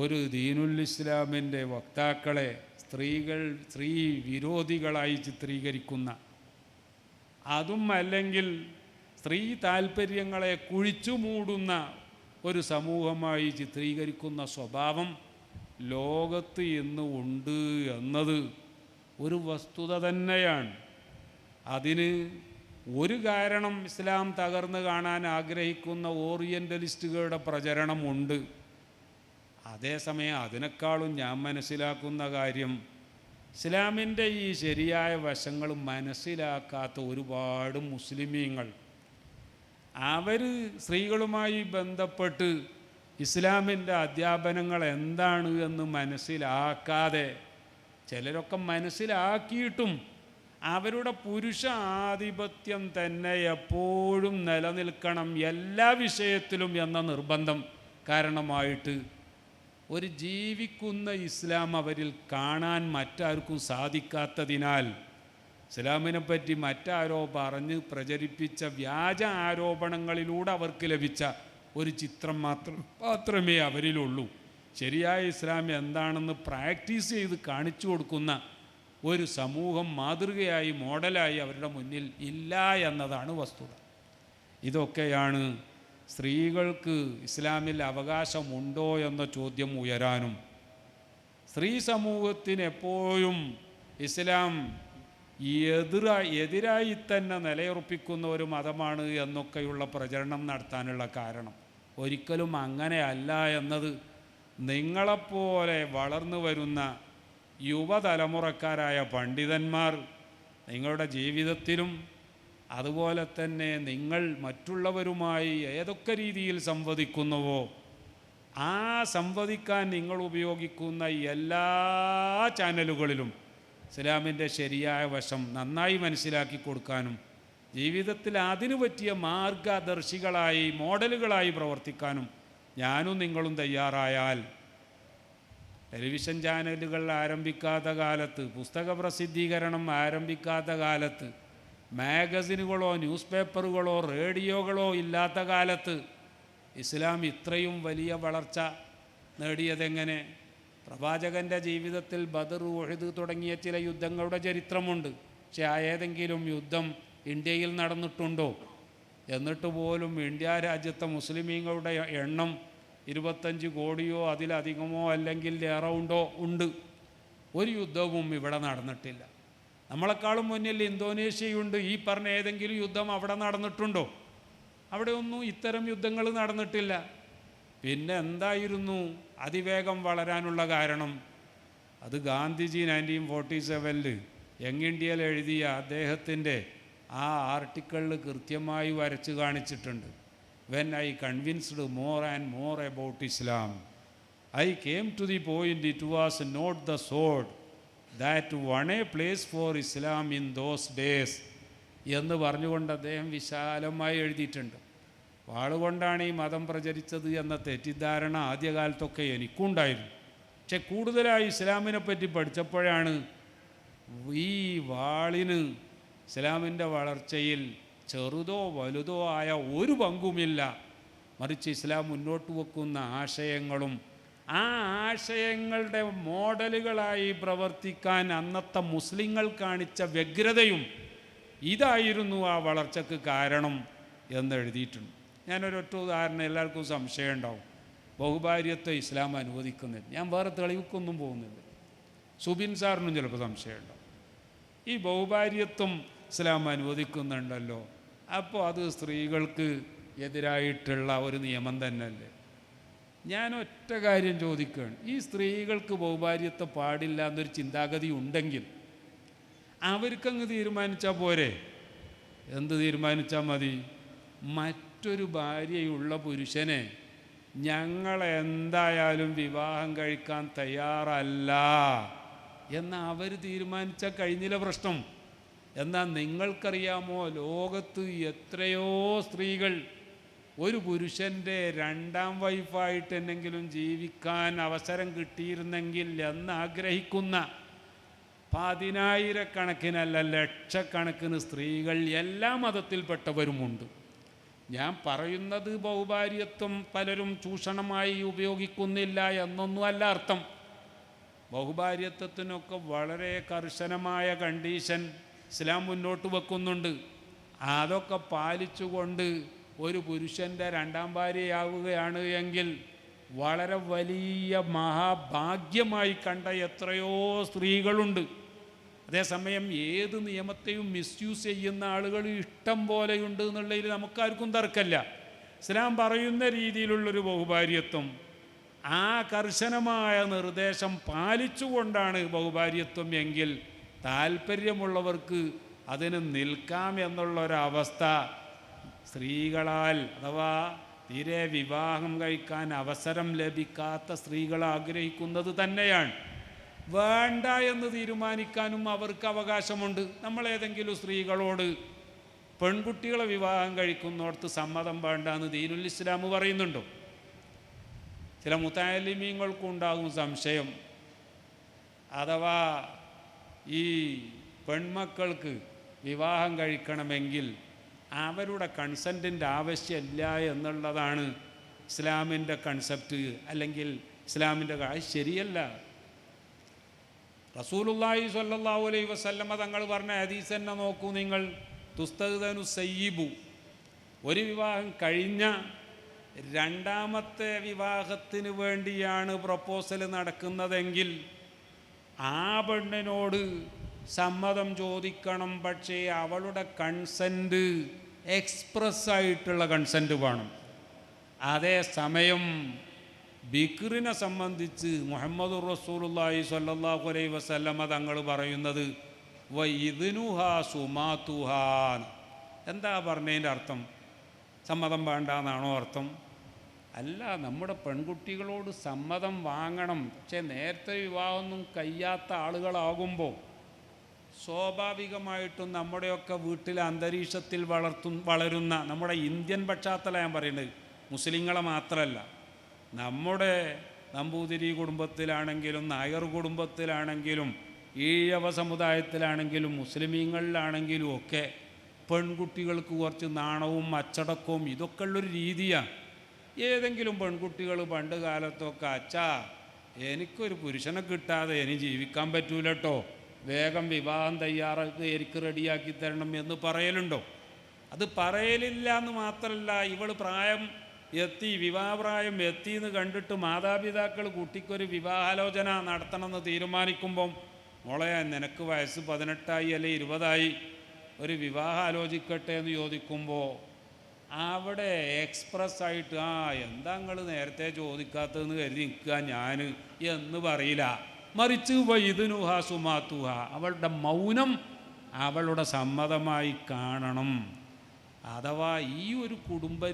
ഒരു ദീനുൽ ഇസ്ലാമിൻ്റെ വക്താക്കളെ സ്ത്രീ വിരോധികളായി ചിത്രീകരിക്കുന്ന, അതും അല്ലെങ്കിൽ സ്ത്രീ താല്പര്യങ്ങളെ കുഴിച്ചു മൂടുന്ന ഒരു സമൂഹമായി ചിത്രീകരിക്കുന്ന സ്വഭാവം ലോകത്ത് ഇന്ന് ഉണ്ട് എന്നത് ഒരു വസ്തുത തന്നെയാണ്. അതിന് ഒരു കാരണം ഇസ്ലാം തകർന്നു കാണാൻ ആഗ്രഹിക്കുന്ന ഓറിയൻ്റലിസ്റ്റുകളുടെ പ്രചരണമുണ്ട്. അതേസമയം അതിനേക്കാളും ഞാൻ മനസ്സിലാക്കുന്ന കാര്യം, ഇസ്ലാമിൻ്റെ ഈ ശരിയായ വശങ്ങൾ മനസ്സിലാക്കാത്ത ഒരുപാട് മുസ്ലിമീങ്ങൾ, അവർ സ്ത്രീകളുമായി ബന്ധപ്പെട്ട് ഇസ്ലാമിൻ്റെ അധ്യാപനങ്ങൾ എന്താണ് എന്ന് മനസ്സിലാക്കാതെ, ചിലരൊക്കെ മനസ്സിലാക്കിയിട്ടും അവരുടെ പുരുഷ ആധിപത്യം തന്നെ എപ്പോഴും നിലനിൽക്കണം എല്ലാ വിഷയത്തിലും എന്ന നിർബന്ധം കാരണമായിട്ട് ഒരു ജീവിക്കുന്ന ഇസ്ലാം അവരിൽ കാണാൻ മറ്റാർക്കും സാധിക്കാത്തതിനാൽ ഇസ്ലാമിനെ പറ്റി മറ്റാരോ പറഞ്ഞ് പ്രചരിപ്പിച്ച വ്യാജ ആരോപണങ്ങളിലൂടെ അവർക്ക് ലഭിച്ച ഒരു ചിത്രം മാത്രമേ അവരിലുള്ളൂ. ശരിയായ ഇസ്ലാം എന്താണെന്ന് പ്രാക്ടീസ് ചെയ്ത് കാണിച്ചു കൊടുക്കുന്ന ഒരു സമൂഹം മാതൃകയായി, മോഡലായി അവരുടെ മുന്നിൽ ഇല്ല എന്നതാണ് വസ്തുത. ഇതൊക്കെയാണ് സ്ത്രീകൾക്ക് ഇസ്ലാമിൽ അവകാശമുണ്ടോ എന്ന ചോദ്യം ഉയരാനും, സ്ത്രീ സമൂഹത്തിന് എപ്പോഴും ഇസ്ലാം എതിരായി തന്നെ നിലയുറപ്പിക്കുന്ന ഒരു മതമാണ് എന്നൊക്കെയുള്ള പ്രചരണം നടത്താനുള്ള കാരണം. ഒരിക്കലും അങ്ങനെയല്ല എന്നത് നിങ്ങളെപ്പോലെ വളർന്നു വരുന്ന യുവതലമുറക്കാരായ പണ്ഡിതന്മാർ നിങ്ങളുടെ ജീവിതത്തിലും അതുപോലെ തന്നെ നിങ്ങൾ മറ്റുള്ളവരുമായി ഏതൊക്കെ രീതിയിൽ സംവദിക്കുന്നുവോ ആ സംവദിക്കാൻ നിങ്ങൾ ഉപയോഗിക്കുന്ന എല്ലാ ചാനലുകളിലും ഇസ്ലാമിൻ്റെ ശരിയായ വശം നന്നായി മനസ്സിലാക്കി കൊടുക്കാനും ജീവിതത്തിൽ അതിനു പറ്റിയ മാർഗദർശികളായി മോഡലുകളായി പ്രവർത്തിക്കാനും ഞാനും നിങ്ങളും തയ്യാറായാൽ ടെലിവിഷൻ ചാനലുകൾ ആരംഭിക്കാത്ത കാലത്ത്, പുസ്തക പ്രസിദ്ധീകരണം ആരംഭിക്കാത്ത കാലത്ത്, മാഗസിനുകളോ ന്യൂസ് പേപ്പറുകളോ റേഡിയോകളോ ഇല്ലാത്ത കാലത്ത് ഇസ്ലാം ഇത്രയും വലിയ വളർച്ച നേടിയതെങ്ങനെ? പ്രവാചകൻ്റെ ജീവിതത്തിൽ ബദർ, ഉഹദ് തുടങ്ങിയ ചില യുദ്ധങ്ങളുടെ ചരിത്രമുണ്ട്. പക്ഷേ ആ ഏതെങ്കിലും യുദ്ധം ഇന്ത്യയിൽ നടന്നിട്ടുണ്ടോ? എന്നിട്ട് പോലും ഇന്ത്യ രാജ്യത്തെ മുസ്ലിമീങ്ങളുടെ എണ്ണം 25 കോടിയോ അതിലധികമോ അല്ലെങ്കിൽ ഏറെ ഉണ്ടോ? ഉണ്ട്. ഒരു യുദ്ധവും ഇവിടെ നടന്നിട്ടില്ല. നമ്മളെക്കാളും മുന്നിൽ ഇന്തോനേഷ്യയുണ്ട്. ഈ പറഞ്ഞ ഏതെങ്കിലും യുദ്ധം അവിടെ നടന്നിട്ടുണ്ടോ? അവിടെ ഒന്നും ഇത്തരം യുദ്ധങ്ങൾ നടന്നിട്ടില്ല. പിന്നെ എന്തായിരുന്നു അതിവേഗം വളരാനുള്ള കാരണം? അത് ഗാന്ധിജി 1947 യങ് ഇന്ത്യയിൽ എഴുതിയ അദ്ദേഹത്തിൻ്റെ ആ ആർട്ടിക്കിളിൽ കൃത്യമായി വരച്ച് കാണിച്ചിട്ടുണ്ട്. When I convinced more and more about Islam, I came to the point it was not the sword that won a place for Islam in those days എന്ന് പറഞ്ഞുകൊണ്ട് അദ്ദേഹം വിശാലമായി എഴുതിയിട്ടുണ്ട്. വാളുകൊണ്ടാണ് ഈ മതം പ്രചരിച്ചത് എന്ന തെറ്റിദ്ധാരണ ആദ്യകാലത്തൊക്കെ എനിക്കുണ്ടായിരുന്നു. പക്ഷെ കൂടുതലായി ഇസ്ലാമിനെ പറ്റി പഠിച്ചപ്പോഴാണ് ഈ വാളിന് ഇസ്ലാമിൻ്റെ വളർച്ചയിൽ ചെറുതോ വലുതോ ആയ ഒരു പങ്കുമില്ല. മറിച്ച് ഇസ്ലാം മുന്നോട്ട് വെക്കുന്ന ആശയങ്ങളും ആ ആശയങ്ങളുടെ മോഡലുകളായി പ്രവർത്തിക്കാൻ അന്നത്തെ മുസ്ലിങ്ങൾ കാണിച്ച വ്യഗ്രതയും ഇതായിരുന്നു ആ വളർച്ചയ്ക്ക് കാരണം എന്നെഴുതിയിട്ടുണ്ട്. ഞാനൊരൊറ്റ ഉദാഹരണം, എല്ലാവർക്കും സംശയം ഉണ്ടാവും. ബഹുഭാര്യത്വം ഇസ്ലാം അനുവദിക്കുന്നില്ല. ഞാൻ വേറെ തെളിവുക്കൊന്നും പോകുന്നില്ല. സുബിൻ സാറിനും ചിലപ്പോൾ സംശയം ഉണ്ടാവും. ഈ ബഹുഭാര്യത്വം ഇസ്ലാം അനുവദിക്കുന്നുണ്ടല്ലോ, അപ്പോൾ അത് സ്ത്രീകൾക്ക് എതിരായിട്ടുള്ള ഒരു നിയമം തന്നെയല്ലേ? ഞാൻ ഒറ്റ കാര്യം ചോദിക്കുകയാണ്. ഈ സ്ത്രീകൾക്ക് ബഹുഭാര്യത്വം പാടില്ല എന്നൊരു ചിന്താഗതി ഉണ്ടെങ്കിൽ അവർക്കങ്ങ് തീരുമാനിച്ചാൽ പോരെ? എന്ത് തീരുമാനിച്ചാൽ മതി? മറ്റൊരു ഭാര്യയുള്ള പുരുഷനെ ഞങ്ങളെന്തായാലും വിവാഹം കഴിക്കാൻ തയ്യാറല്ല എന്ന് അവർ തീരുമാനിച്ചാൽ കഴിഞ്ഞില്ല പ്രശ്നം. എന്നാൽ നിങ്ങൾക്കറിയാമോ, ലോകത്ത് എത്രയോ സ്ത്രീകൾ ഒരു പുരുഷൻ്റെ രണ്ടാം വൈഫായിട്ട് എന്തെങ്കിലും ജീവിക്കാൻ അവസരം കിട്ടിയിരുന്നെങ്കിൽ എന്നാഗ്രഹിക്കുന്ന പതിനായിരക്കണക്കിനല്ല ലക്ഷക്കണക്കിന് സ്ത്രീകൾ എല്ലാ മതത്തിൽപ്പെട്ടവരുമുണ്ട്. ഞാൻ പറയുന്നത് ബഹുഭാര്യത്വം പലരും ചൂഷണമായി ഉപയോഗിക്കുന്നില്ല എന്നൊന്നുമല്ല അർത്ഥം. ബഹുഭാര്യത്വത്തിനൊക്കെ വളരെ കർശനമായ കണ്ടീഷൻ ഇസ്ലാം മുന്നോട്ട് വെക്കുന്നുണ്ട്. അതൊക്കെ പാലിച്ചുകൊണ്ട് ഒരു പുരുഷൻ്റെ രണ്ടാം ഭാര്യയാവുകയാണ് എങ്കിൽ വളരെ വലിയ മഹാഭാഗ്യമായി കണ്ട എത്രയോ സ്ത്രീകളുണ്ട്. അതേസമയം ഏത് നിയമത്തെയും മിസ്യൂസ് ചെയ്യുന്ന ആളുകൾ ഇഷ്ടം പോലെയുണ്ട് എന്നുള്ളതിൽ നമുക്കാർക്കും തർക്കമില്ല. ഇസ്ലാം പറയുന്ന രീതിയിലുള്ളൊരു ബഹുഭാര്യത്വം, ആ കർശനമായ നിർദ്ദേശം പാലിച്ചുകൊണ്ടാണ് ബഹുഭാര്യത്വം എങ്കിൽ താല്പര്യമുള്ളവർക്ക് അതിന് നിൽക്കാം എന്നുള്ളൊരവസ്ഥ സ്ത്രീകളാൽ, അഥവാ തീരെ വിവാഹം കഴിക്കാൻ അവസരം ലഭിക്കാത്ത സ്ത്രീകൾ ആഗ്രഹിക്കുന്നത് തന്നെയാണ്. വേണ്ട എന്ന് തീരുമാനിക്കാനും അവർക്ക് അവകാശമുണ്ട്. നമ്മളേതെങ്കിലും സ്ത്രീകളോട് പെൺകുട്ടികളെ വിവാഹം കഴിക്കുന്നിടത്ത് സമ്മതം വേണ്ട എന്ന് ദീനുൽ ഇസ്ലാം പറയുന്നുണ്ടോ? ചില മുതഅല്ലിമീങ്ങൾക്കുണ്ടാകും സംശയം. അഥവാ ഈ പെൺമക്കൾക്ക് വിവാഹം കഴിക്കണമെങ്കിൽ അവരുടെ കൺസെൻറ്റിൻ്റെ ആവശ്യമില്ല എന്നുള്ളതാണ് ഇസ്ലാമിൻ്റെ കൺസെപ്റ്റ്, അല്ലെങ്കിൽ ഇസ്ലാമിൻ്റെ ശരിയല്ല. റസൂലുള്ളാഹി സ്വല്ലല്ലാഹു അലൈഹി വസല്ലമ തങ്ങൾ പറഞ്ഞ ഹദീസ് തന്നെ നോക്കൂ നിങ്ങൾ. തുസ്തഅ്ദനു സയ്യിബു, ഒരു വിവാഹം കഴിഞ്ഞ രണ്ടാമത്തെ വിവാഹത്തിന് വേണ്ടിയാണ് പ്രപ്പോസൽ നടക്കുന്നതെങ്കിൽ ആ പെണ്ണിനോട് സമ്മതം ചോദിക്കണം. പക്ഷേ അവളുടെ കൺസെൻറ്റ് എക്സ്പ്രസ് ആയിട്ടുള്ള കൺസെൻറ്റ് വേണം. അതേസമയം ബിക്റിനെ സംബന്ധിച്ച് മുഹമ്മദുർ റസൂലുള്ളാഹി സ്വല്ലല്ലാഹു അലൈഹി വസല്ലമ തങ്ങൾ പറയുന്നത് വഇദ്നുഹാ സുമാതുഹാ, എന്താ പറഞ്ഞതിൻ്റെ അർത്ഥം? സമ്മതം വേണ്ട എന്നാണോ അർത്ഥം? അല്ല, നമ്മുടെ പെൺകുട്ടികളോട് സമ്മതം വാങ്ങണം. പക്ഷേ നേരത്തെ വിവാഹമൊന്നും കഴിയാത്ത ആളുകളാകുമ്പോൾ സ്വാഭാവികമായിട്ടും നമ്മുടെയൊക്കെ വീട്ടിലെ അന്തരീക്ഷത്തിൽ വളരുന്ന നമ്മുടെ ഇന്ത്യൻ പശ്ചാത്തലം ഞാൻ പറയുന്നത്, മുസ്ലിങ്ങളെ മാത്രമല്ല, നമ്മുടെ നമ്പൂതിരി കുടുംബത്തിലാണെങ്കിലും നായർ കുടുംബത്തിലാണെങ്കിലും ഈഴവ സമുദായത്തിലാണെങ്കിലും മുസ്ലിമീങ്ങളിലാണെങ്കിലും ഒക്കെ പെൺകുട്ടികൾക്ക് കുറച്ച് നാണവും അച്ചടക്കവും ഇതൊക്കെ ഉള്ളൊരു രീതിയാണ്. ഏതെങ്കിലും പെൺകുട്ടികൾ പണ്ട് കാലത്തൊക്കെ അച്ഛാ എനിക്കൊരു പുരുഷനെ കിട്ടാതെ എനിക്ക് ജീവിക്കാൻ പറ്റൂല കേട്ടോ, വേഗം വിവാഹം തയ്യാറാക്കി എനിക്ക് റെഡിയാക്കി തരണം എന്ന് പറയലുണ്ടോ? അത് പറയലില്ല എന്ന് മാത്രമല്ല, ഇവൾ പ്രായം എത്തി, വിവാഹപ്രായം എത്തി എന്ന് കണ്ടിട്ട് മാതാപിതാക്കൾ കുട്ടിക്കൊരു വിവാഹാലോചന നടത്തണമെന്ന് തീരുമാനിക്കുമ്പം, മോളെ നിനക്ക് വയസ്സ് 18 അല്ലെ 20, ഒരു വിവാഹം ആലോചിക്കട്ടെ എന്ന് ചോദിക്കുമ്പോൾ അവിടെ എക്സ്പ്രസ്സായിട്ട് എന്താ നിങ്ങൾ നേരത്തെ ചോദിക്കാത്തതെന്ന് കരുതി നിൽക്കുക ഞാൻ എന്ന് പറയില്ല. മറിച്ച് വൈദുനുഹ സുമാത്തുഹ, അവളുടെ മൗനം അവളുടെ സമ്മതമായി കാണണം. അഥവാ ഈ ഒരു കുടുംബ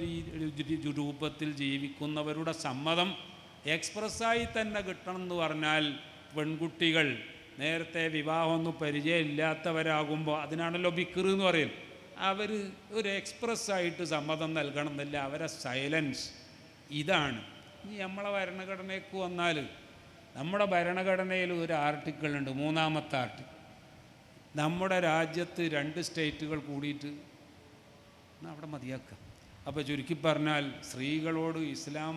രൂപത്തിൽ ജീവിക്കുന്നവരുടെ സമ്മതം എക്സ്പ്രസ്സായി തന്നെ കിട്ടണം എന്ന് പറഞ്ഞാൽ, പെൺകുട്ടികൾ നേരത്തെ വിവാഹമൊന്നും പരിചയമില്ലാത്തവരാകുമ്പോൾ അതിനാണല്ലോ ബിക്ർ എന്ന് പറയും, അവർ ഒരു എക്സ്പ്രസ്സായിട്ട് സമ്മതം നൽകണം എന്നല്ല, അവരെ സൈലൻസ് ഇതാണ്. ഇനി നമ്മളെ ഭരണഘടനയ്ക്ക് വന്നാൽ, നമ്മുടെ ഭരണഘടനയിൽ ഒരു ആർട്ടിക്കിൾ ഉണ്ട്, 3-ാമത്തെ ആർട്ടിക്കിൾ. നമ്മുടെ രാജ്യത്ത് 2 സ്റ്റേറ്റുകൾ കൂടിയിട്ട് അവിടെ മതിയാക്കുക. അപ്പോൾ ചുരുക്കി പറഞ്ഞാൽ, സ്ത്രീകളോട് ഇസ്ലാം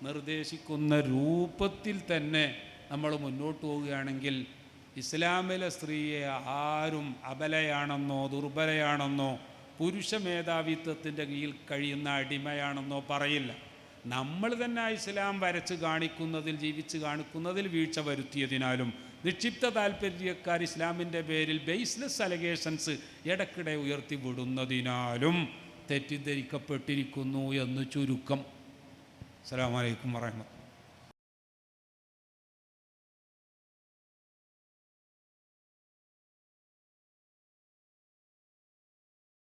നിർദ്ദേശിക്കുന്ന രൂപത്തിൽ തന്നെ നമ്മൾ മുന്നോട്ട് പോവുകയാണെങ്കിൽ ഇസ്ലാമിലെ സ്ത്രീയെ ആരും അബലയാണെന്നോ ദുർബലയാണെന്നോ പുരുഷ മേധാവിത്വത്തിൻ്റെ കീഴിൽ കഴിയുന്ന അടിമയാണെന്നോ പറയില്ല. നമ്മൾ തന്നെ ഇസ്ലാം വരച്ച് കാണിക്കുന്നതിൽ, ജീവിച്ച് കാണിക്കുന്നതിൽ വീഴ്ച വരുത്തിയതിനാലും നിക്ഷിപ്ത താല്പര്യക്കാർ ഇസ്ലാമിൻ്റെ പേരിൽ ബേസ്ലെസ് അലഗേഷൻസ് ഇടയ്ക്കിടെ ഉയർത്തി വിടുന്നതിനാലും തെറ്റിദ്ധരിക്കപ്പെട്ടിരിക്കുന്നു എന്ന് ചുരുക്കം. അസ്സലാമു അലൈക്കും വറഹ്മത്തുള്ളാഹി.